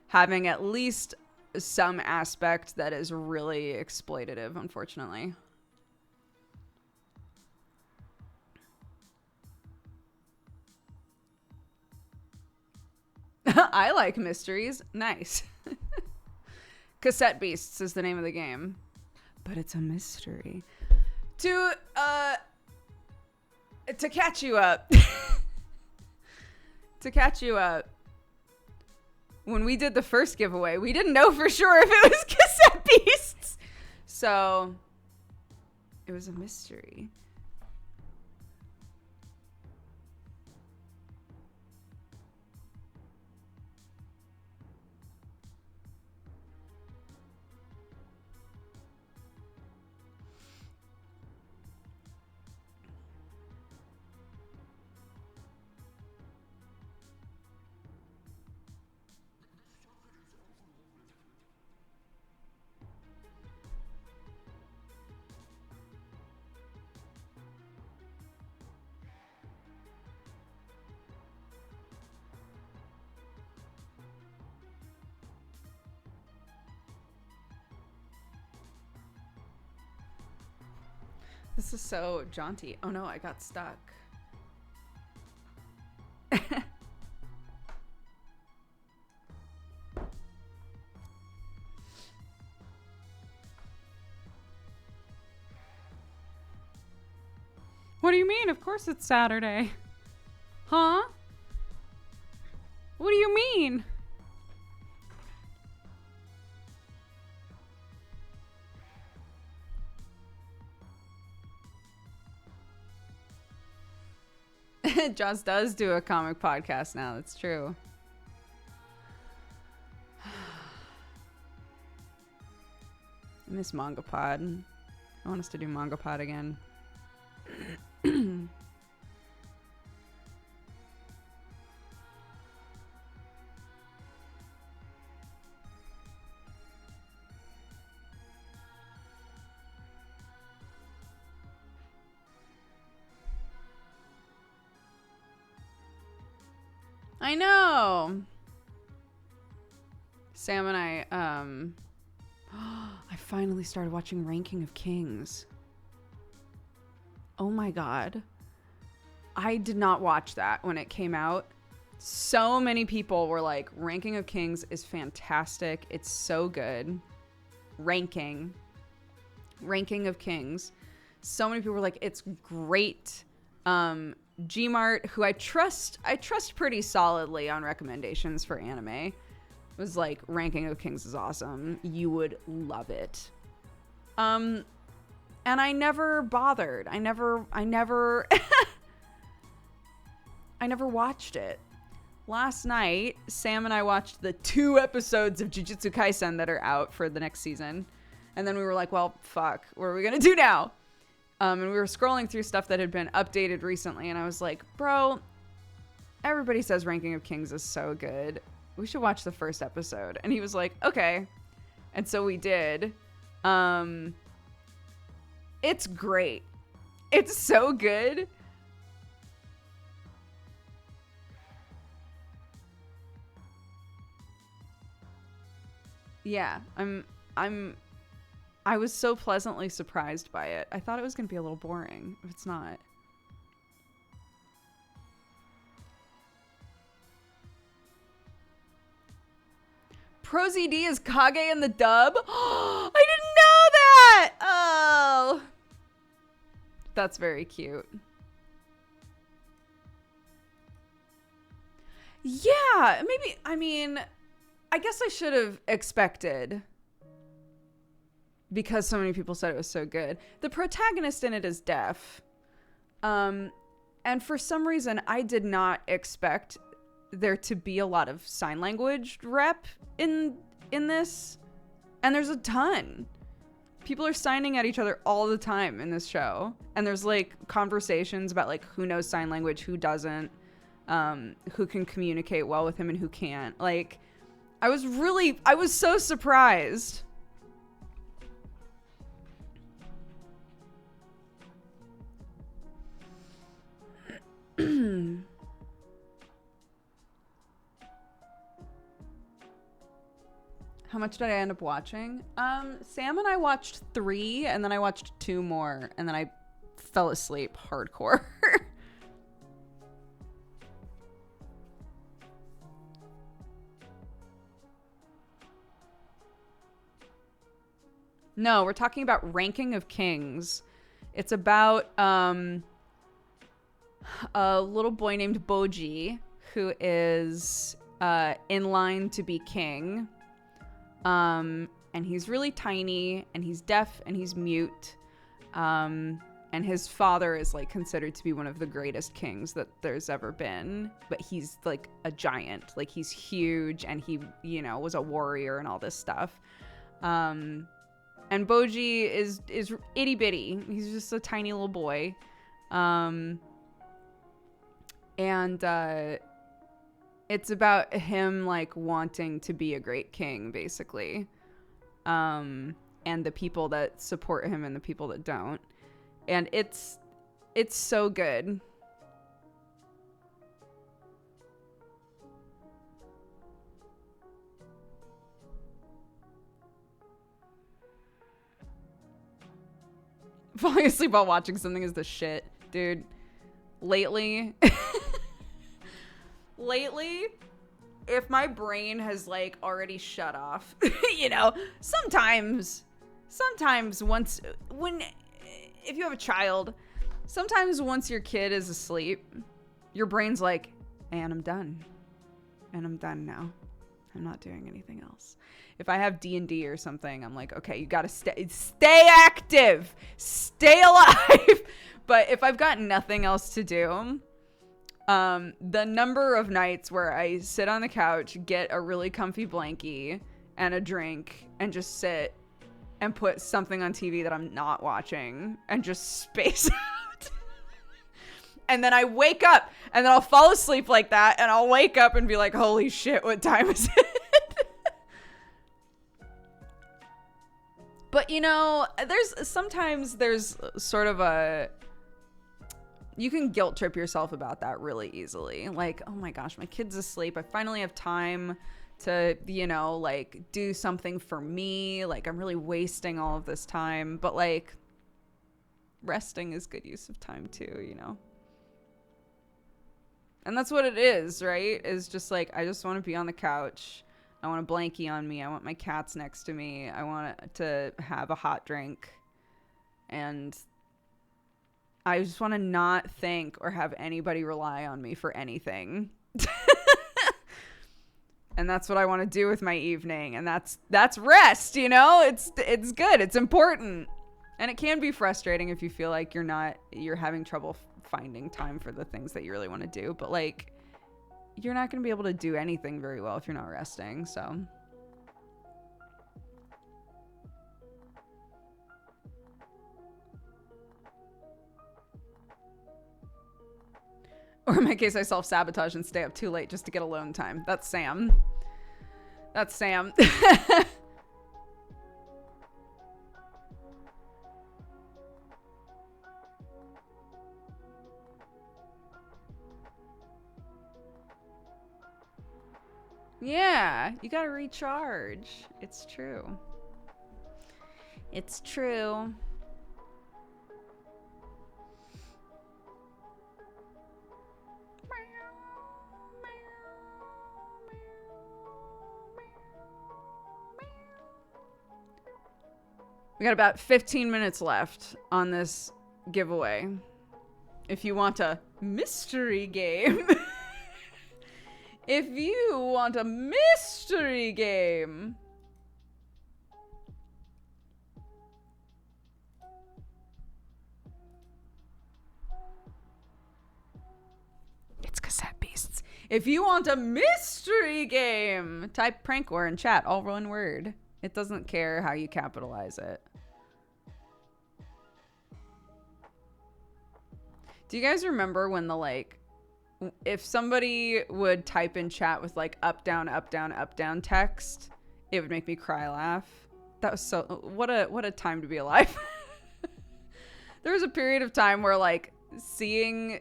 having at least some aspect that is really exploitative, unfortunately. I like mysteries. Nice. Cassette Beasts is the name of the game, but it's a mystery. To catch you up. To catch you up. When we did the first giveaway, we didn't know for sure if it was Cassette Beasts. So it was a mystery. This is so jaunty. Oh no, I got stuck. What do you mean? Of course it's Saturday. Huh? What do you mean? Joss does do a comic podcast now. That's true. I miss Manga Pod. I want us to do Manga Pod again. I know. Sam and I I finally started watching Ranking of Kings. Oh my god. I did not watch that when it came out. So many people were like, Ranking of Kings is fantastic. It's so good. Ranking of Kings. So many people were like, it's great. Gmart, who I trust pretty solidly on recommendations for anime, was like, Ranking of Kings is awesome. You would love it. And I never bothered. I never I never watched it. Last night, Sam and I watched the 2 episodes of Jujutsu Kaisen that are out for the next season. And then we were like, well, fuck, what are we gonna do now? And we were scrolling through stuff that had been updated recently, and I was like, bro, everybody says Ranking of Kings is so good. We should watch the first episode. And he was like, okay. And so we did. It's great. It's so good. Yeah, I was so pleasantly surprised by it. I thought it was going to be a little boring, but it's not. ProZD is Kage in the dub? I didn't know that! Oh. That's very cute. Yeah, maybe, I mean, I guess I should have expected, because so many people said it was so good. The protagonist in it is deaf. And for some reason, I did not expect there to be a lot of sign language rep in this. And there's a ton. People are signing at each other all the time in this show. And there's like conversations about like who knows sign language, who doesn't, who can communicate well with him and who can't. Like, I was so surprised. How much did I end up watching? Sam and I watched 3, and then I watched 2 more, and then I fell asleep hardcore. No, we're talking about Ranking of Kings. It's about a little boy named Boji who is in line to be king. And he's really tiny, and he's deaf, and he's mute. And his father is like considered to be one of the greatest kings that there's ever been. But he's like a giant. Like, he's huge, and he, you know, was a warrior and all this stuff. And Boji is itty bitty. He's just a tiny little boy. It's about him like wanting to be a great king, basically. And the people that support him and the people that don't. And it's so good. Falling asleep while watching something is the shit, dude. Lately, if my brain has like already shut off, you know, sometimes if you have a child, sometimes once your kid is asleep, your brain's like, and I'm done. And I'm done now. I'm not doing anything else. If I have D&D or something, I'm like, okay, you gotta stay active, stay alive. But if I've got nothing else to do, the number of nights where I sit on the couch, get a really comfy blankie and a drink, and just sit and put something on TV that I'm not watching and just space out. And then I wake up, and then I'll fall asleep like that, and I'll wake up and be like, holy shit, what time is it? But, you know, sometimes there's sort of you can guilt trip yourself about that really easily. Like, oh my gosh, my kid's asleep. I finally have time to, you know, like do something for me. Like, I'm really wasting all of this time. But like, resting is good use of time too, you know? And that's what it is, right? Is just like, I just want to be on the couch. I want a blankie on me. I want my cats next to me. I want to have a hot drink. And I just want to not think or have anybody rely on me for anything. And that's what I want to do with my evening. And that's rest, you know? It's good. It's important. And it can be frustrating if you feel like you're having trouble finding time for the things that you really want to do. But like, you're not going to be able to do anything very well if you're not resting. So or in my case, I self-sabotage and stay up too late just to get alone time. That's Sam. Yeah, you gotta recharge. It's true. It's true. We got about 15 minutes left on this giveaway. If you want a mystery game. If you want a mystery game. It's Cassette Beasts. If you want a mystery game, type prank war in chat, all one word. It doesn't care how you capitalize it. Do you guys remember when the, like, if somebody would type in chat with, like, up, down, up, down, up, down text, it would make me cry laugh. That was so, what a time to be alive. There was a period of time where, like, seeing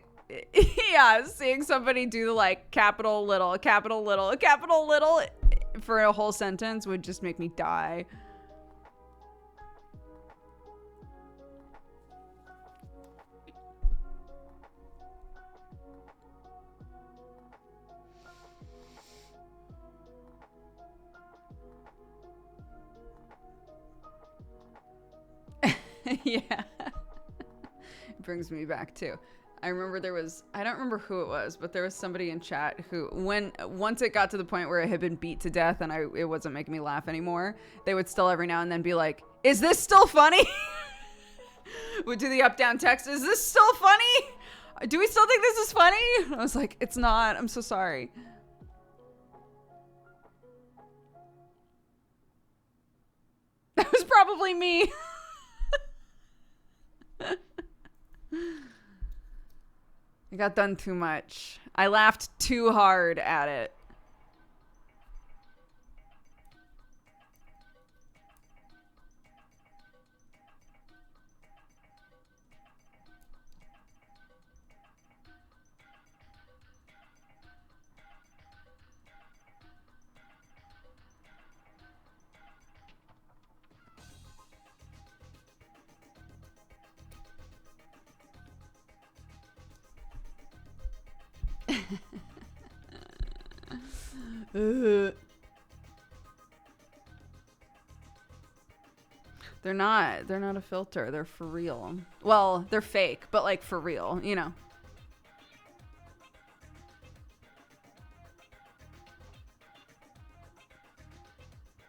somebody do the, like, capital little for a whole sentence would just make me die. Yeah. It brings me back too. I remember I don't remember who it was, but there was somebody in chat who, once it got to the point where it had been beat to death and it wasn't making me laugh anymore, they would still every now and then be like, is this still funny? Would do the up down text, is this still funny? Do we still think this is funny? I was like, it's not, I'm so sorry. That was probably me. I got done too much. I laughed too hard at it. They're not a filter. They're for real. Well, they're fake, but like for real, you know.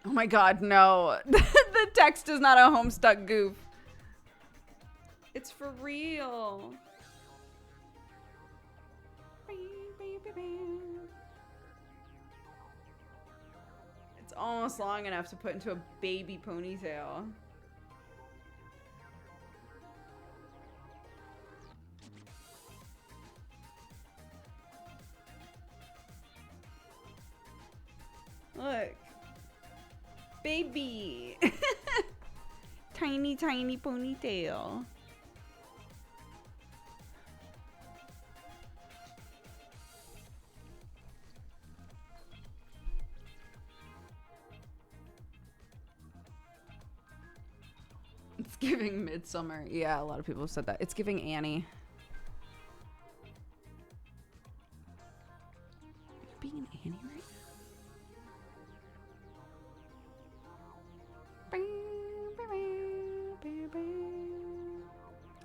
Oh my God, no. The text is not a Homestuck goof. It's for real. It's almost long enough to put into a baby ponytail. Look. Baby. Tiny, tiny ponytail. It's giving Midsummer. Yeah, a lot of people have said that. It's giving Annie. Are you being an Annie right now?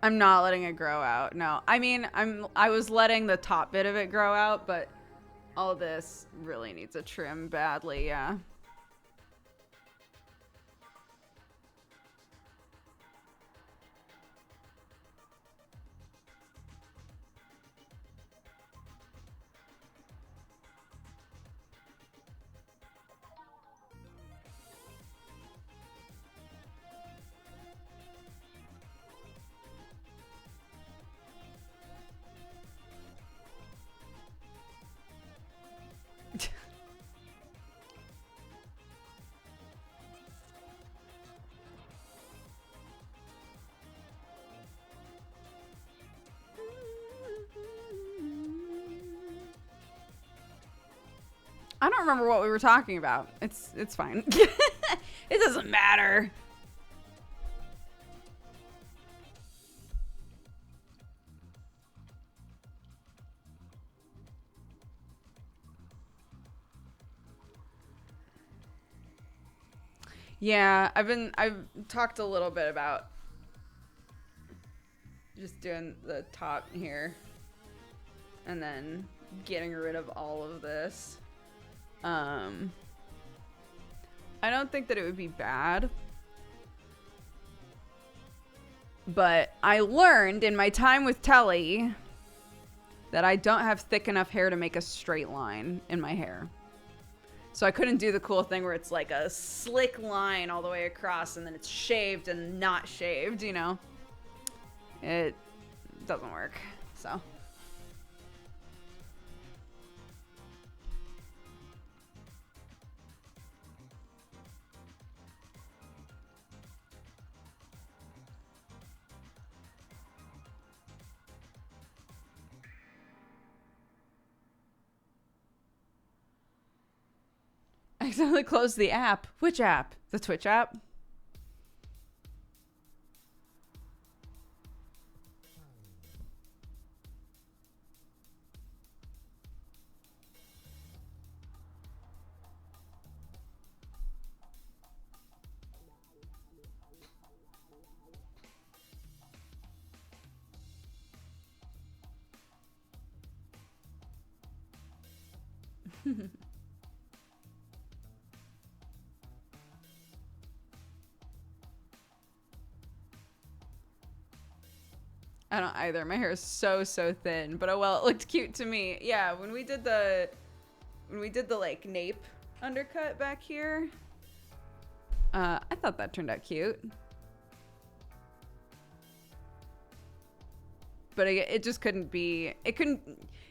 I'm not letting it grow out. No. I mean, I was letting the top bit of it grow out, but all this really needs a trim badly, yeah. I don't remember what we were talking about. It's fine. It doesn't matter. Yeah, I've talked a little bit about just doing the top here and then getting rid of all of this. I don't think that it would be bad, but I learned in my time with Telly that I don't have thick enough hair to make a straight line in my hair. So I couldn't do the cool thing where it's like a slick line all the way across and then it's shaved and not shaved, you know? It doesn't work, so. I accidentally closed the app. Which app? The Twitch app? I don't either. My hair is so thin, but oh well, it looked cute to me. Yeah, when we did the like nape undercut back here, I thought that turned out cute. But it just couldn't be. It couldn't,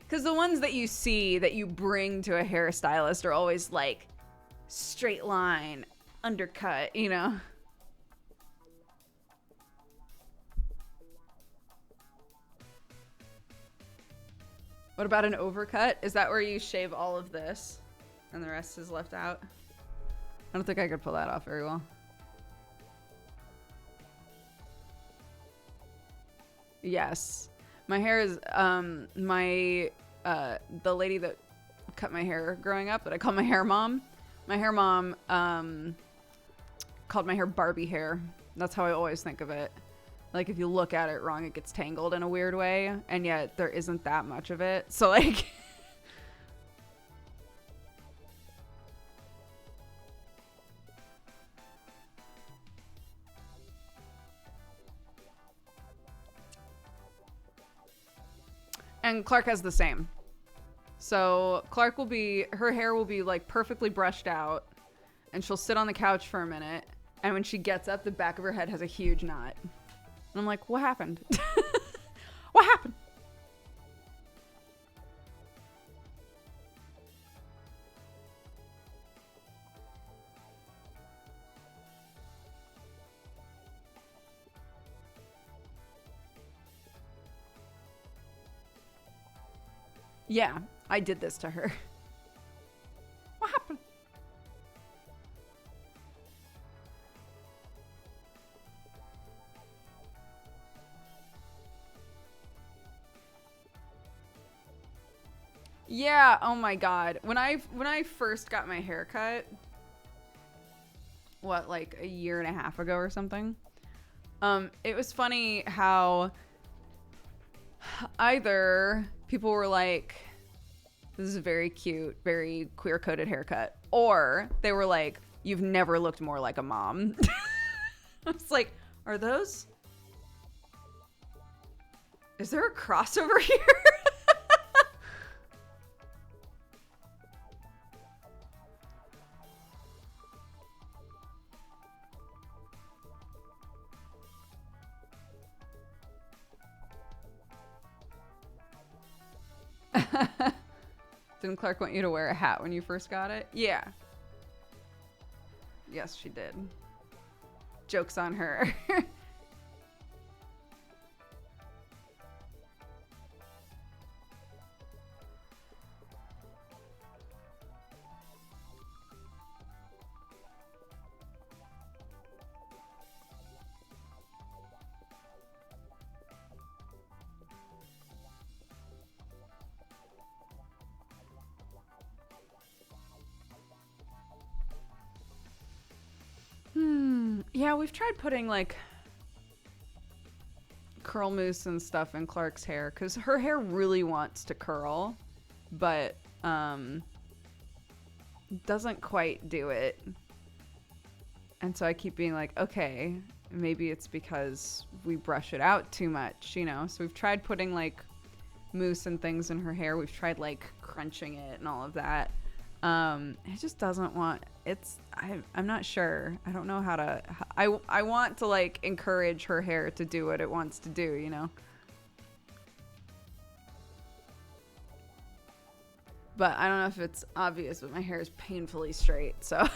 because the ones that you see that you bring to a hairstylist are always like straight line undercut, you know. What about an overcut? Is that where you shave all of this and the rest is left out? I don't think I could pull that off very well. Yes. My hair is, the lady that cut my hair growing up that I call my hair mom called my hair Barbie hair. That's how I always think of it. Like, if you look at it wrong, it gets tangled in a weird way, and yet there isn't that much of it. So, like... And Clark has the same. So, Clark will be... Her hair will be, like, perfectly brushed out, and she'll sit on the couch for a minute, and when she gets up, the back of her head has a huge knot. And I'm like, what happened? What happened? Yeah, I did this to her. What happened? Yeah, oh my god. When I first got my hair cut, what, like a year and a half ago or something, it was funny how either people were like, this is a very cute, very queer-coded haircut, or they were like, you've never looked more like a mom. I was like, are those... Is there a crossover here? Didn't Clark want you to wear a hat when you first got it? Yeah. Yes, she did. Joke's on her. Yeah, we've tried putting like curl mousse and stuff in Clark's hair because her hair really wants to curl, but doesn't quite do it. And so I keep being like, okay, maybe it's because we brush it out too much, you know? So we've tried putting like mousse and things in her hair. We've tried like crunching it and all of that. It just doesn't want, I'm not sure. I don't know how to, I want to like encourage her hair to do what it wants to do, you know? But I don't know if it's obvious, but my hair is painfully straight, so.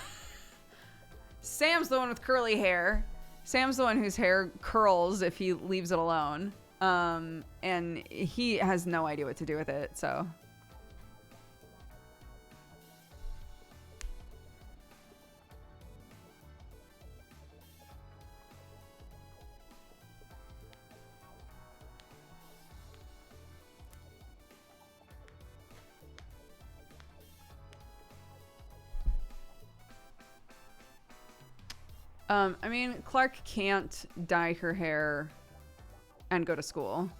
Sam's the one with curly hair. Sam's the one whose hair curls if he leaves it alone. And he has no idea what to do with it, so. I mean, Clark can't dye her hair and go to school.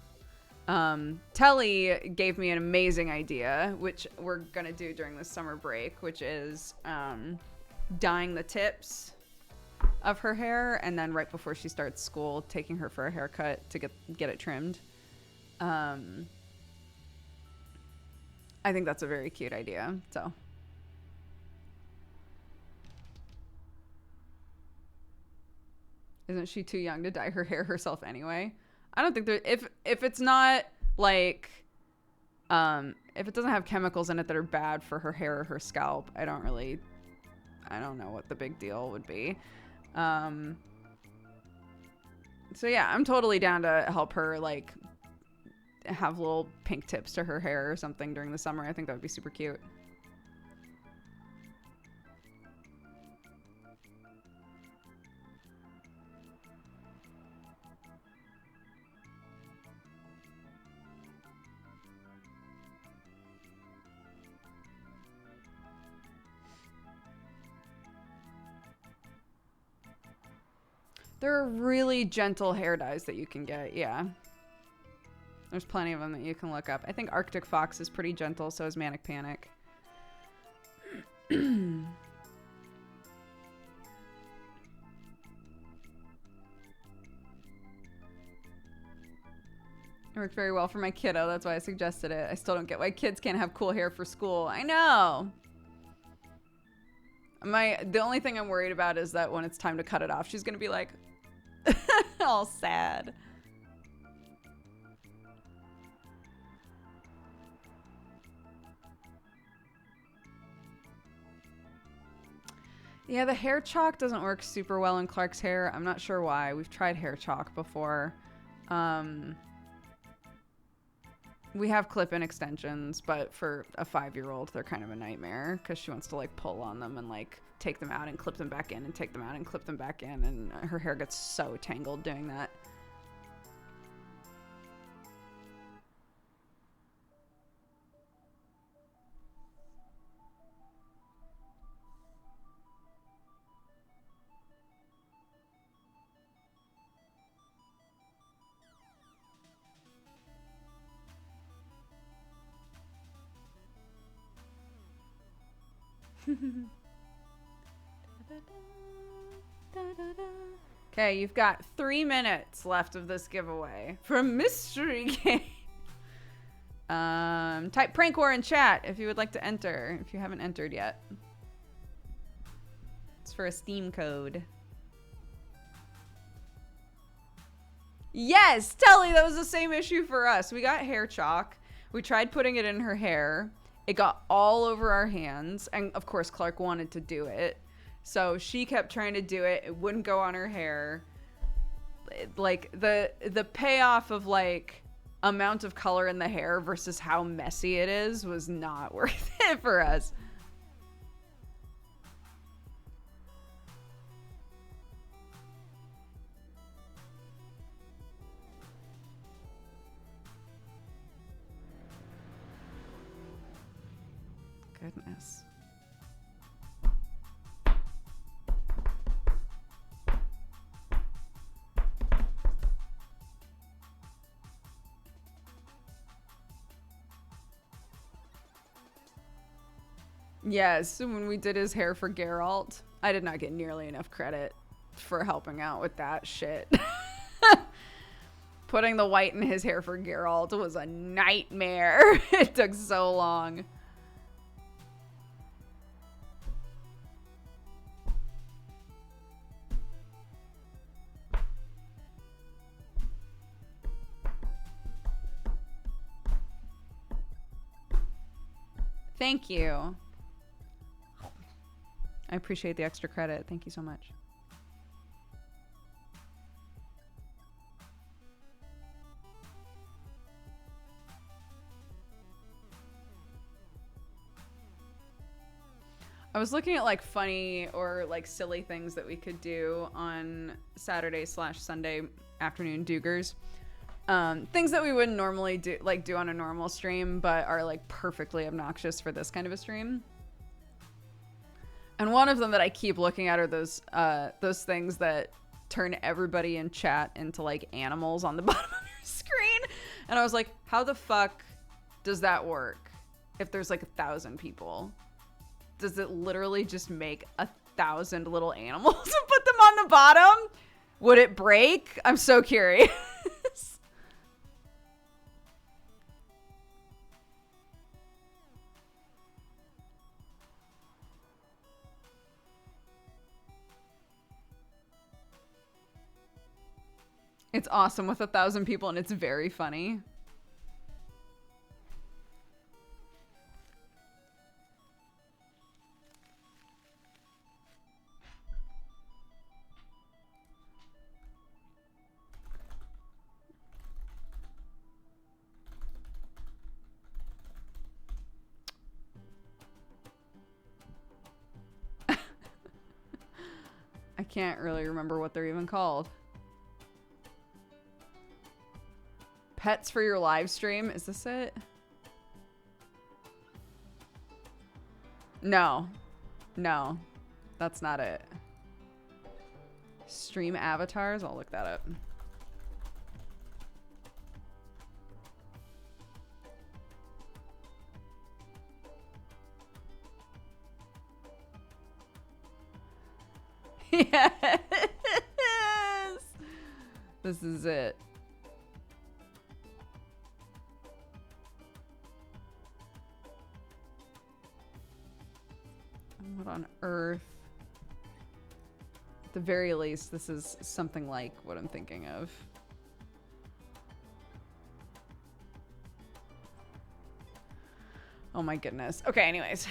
Telly gave me an amazing idea, which we're gonna do during the summer break, which is dyeing the tips of her hair, and then right before she starts school, taking her for a haircut to get it trimmed. I think that's a very cute idea. So. Isn't she too young to dye her hair herself anyway? I don't think there, if it's not like, if it doesn't have chemicals in it that are bad for her hair or her scalp, I don't know what the big deal would be. So yeah, I'm totally down to help her like have little pink tips to her hair or something during the summer. I think that would be super cute. There are really gentle hair dyes that you can get, yeah. There's plenty of them that you can look up. I think Arctic Fox is pretty gentle, so is Manic Panic. It worked very well for my kiddo, that's why I suggested it. I still don't get why kids can't have cool hair for school. I know! The only thing I'm worried about is that when it's time to cut it off, she's gonna be like, all sad. Yeah, the hair chalk doesn't work super well in Clark's hair. I'm not sure why. We've tried hair chalk before. We have clip-in extensions, but for a 5-year-old, they're kind of a nightmare because she wants to like pull on them and like take them out and clip them back in and take them out and clip them back in, and her hair gets so tangled doing that. Okay, you've got 3 minutes left of this giveaway from Mystery Game. Type prank war in chat if you would like to enter, if you haven't entered yet. It's for a Steam code. Yes, Telly, that was the same issue for us. We got hair chalk. We tried putting it in her hair. It got all over our hands. And of course, Clark wanted to do it. So she kept trying to do it. It wouldn't go on her hair. Like the payoff of like amount of color in the hair versus how messy it is was not worth it for us. Goodness. Yes, when we did his hair for Geralt, I did not get nearly enough credit for helping out with that shit. Putting the white in his hair for Geralt was a nightmare. It took so long. Thank you. I appreciate the extra credit. Thank you so much. I was looking at like funny or like silly things that we could do on Saturday/Sunday afternoon doogers. Things that we wouldn't normally do on a normal stream, but are like perfectly obnoxious for this kind of a stream. And one of them that I keep looking at are those things that turn everybody in chat into like animals on the bottom of your screen. And I was like, how the fuck does that work if there's like 1,000 people? Does it literally just make 1,000 little animals and put them on the bottom? Would it break? I'm so curious. It's awesome with 1,000 people and it's very funny. I can't really remember what they're even called. Pets for your live stream? Is this it? No. No. That's not it. Stream avatars? I'll look that up. Yes. This is it. What on earth? At the very least, this is something like what I'm thinking of. Oh my goodness. Okay, anyways.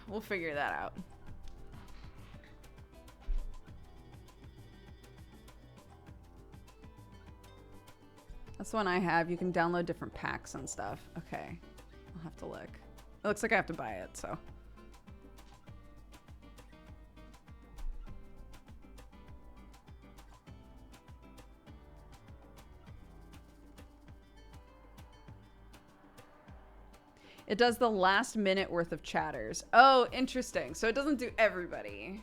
We'll figure that out. That's the one I have. You can download different packs and stuff. Okay. I'll have to look. It looks like I have to buy it, so. It does the last minute worth of chatters. Oh, interesting. So it doesn't do everybody.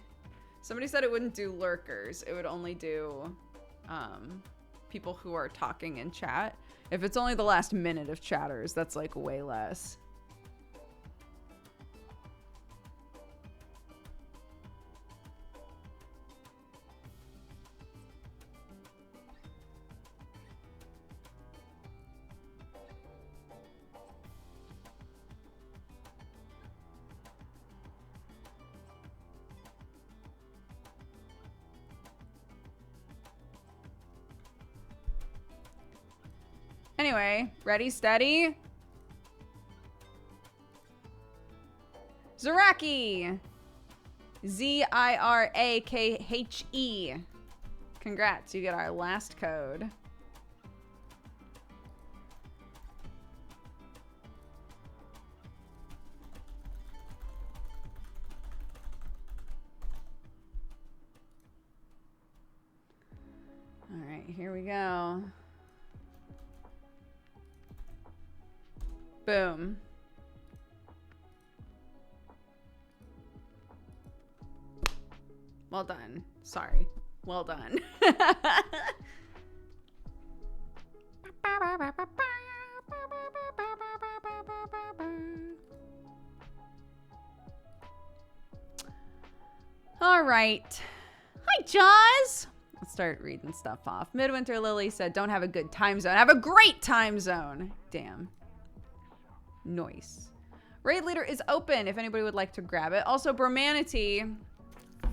Somebody said it wouldn't do lurkers. It would only do people who are talking in chat. If it's only the last minute of chatters, that's like way less. Anyway, ready, steady. Ziraki. Z-I-R-A-K-H-E. Congrats, you get our last code. All right, here we go. Boom. Well done. Sorry. Well done. All right. Hi, Jaws. Let's start reading stuff off. Midwinter Lily said, don't have a good time zone. Have a great time zone. Damn. Nice. Raid leader is open if anybody would like to grab it. Also, Bromanity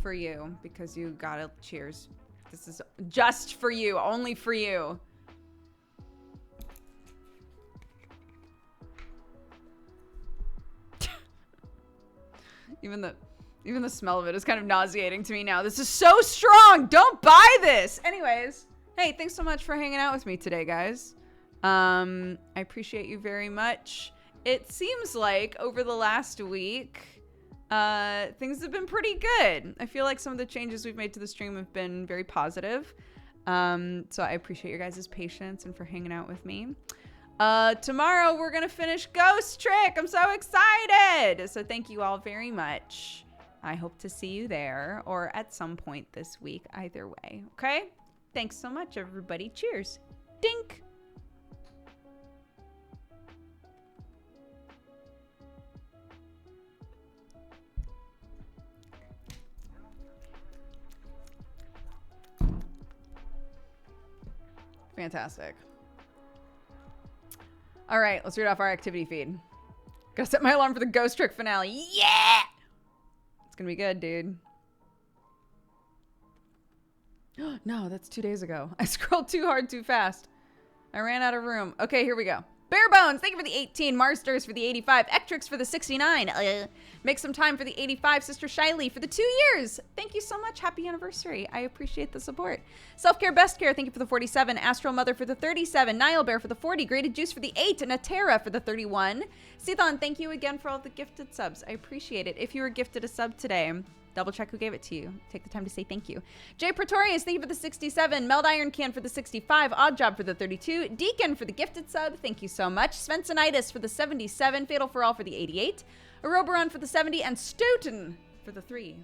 for you because you got it. Cheers. This is just for you. Only for you. Even the smell of it is kind of nauseating to me now. This is so strong. Don't buy this. Anyways, hey, thanks so much for hanging out with me today, guys. I appreciate you very much. It seems like over the last week, things have been pretty good. I feel like some of the changes we've made to the stream have been very positive. So I appreciate your guys' patience and for hanging out with me. Tomorrow we're gonna finish Ghost Trick. I'm so excited. So thank you all very much. I hope to see you there or at some point this week, either way. Okay? Thanks so much, everybody. Cheers. Dink. Fantastic. All right, let's read off our activity feed. Gotta set my alarm for the Ghost Trick finale. Yeah! It's gonna be good, dude. No, that's 2 days ago. I scrolled too hard, too fast. I ran out of room. Okay, here we go. Bare Bones, thank you for the 18. Marsters for the 85. Ectrix for the 69. Make some time for the 85. Sister Shiley for the 2 years. Thank you so much. Happy anniversary. I appreciate the support. Self-Care Best Care, thank you for the 47. Astral Mother for the 37. Nile Bear for the 40. Graded Juice for the 8. And Atera for the 31. Sithon, thank you again for all the gifted subs. I appreciate it. If you were gifted a sub today, double check who gave it to you. Take the time to say thank you. Jay Pretorius, thank you for the 67. Meld Iron Can for the 65. Odd Job for the 32. Deacon for the gifted sub. Thank you so much. Svensonitis for the 77. Fatal for All for the 88. Ouroboron for the 70. And Stoughton for the 3.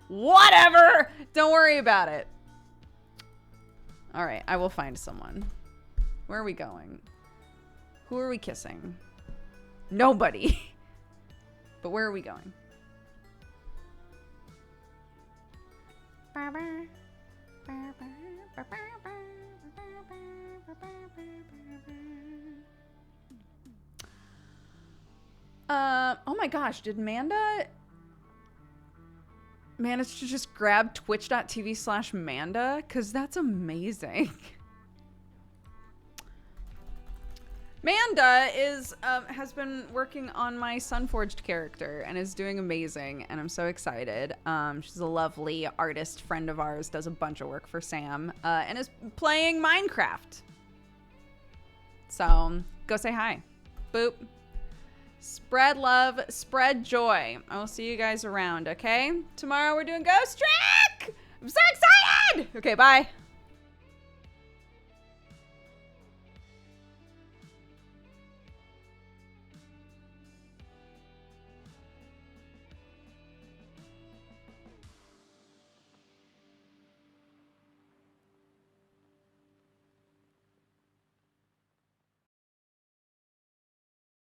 Whatever. Don't worry about it. All right, I will find someone. Where are we going? Who are we kissing? Nobody. But where are we going? Oh my gosh, did Manda manage to just grab twitch.tv/Manda? Because that's amazing. Manda has been working on my Sunforged character and is doing amazing, and I'm so excited. She's a lovely artist friend of ours, does a bunch of work for Sam, and is playing Minecraft. So go say hi. Boop. Spread love, spread joy. I will see you guys around, okay? Tomorrow we're doing Ghost Trick! I'm so excited! Okay, bye.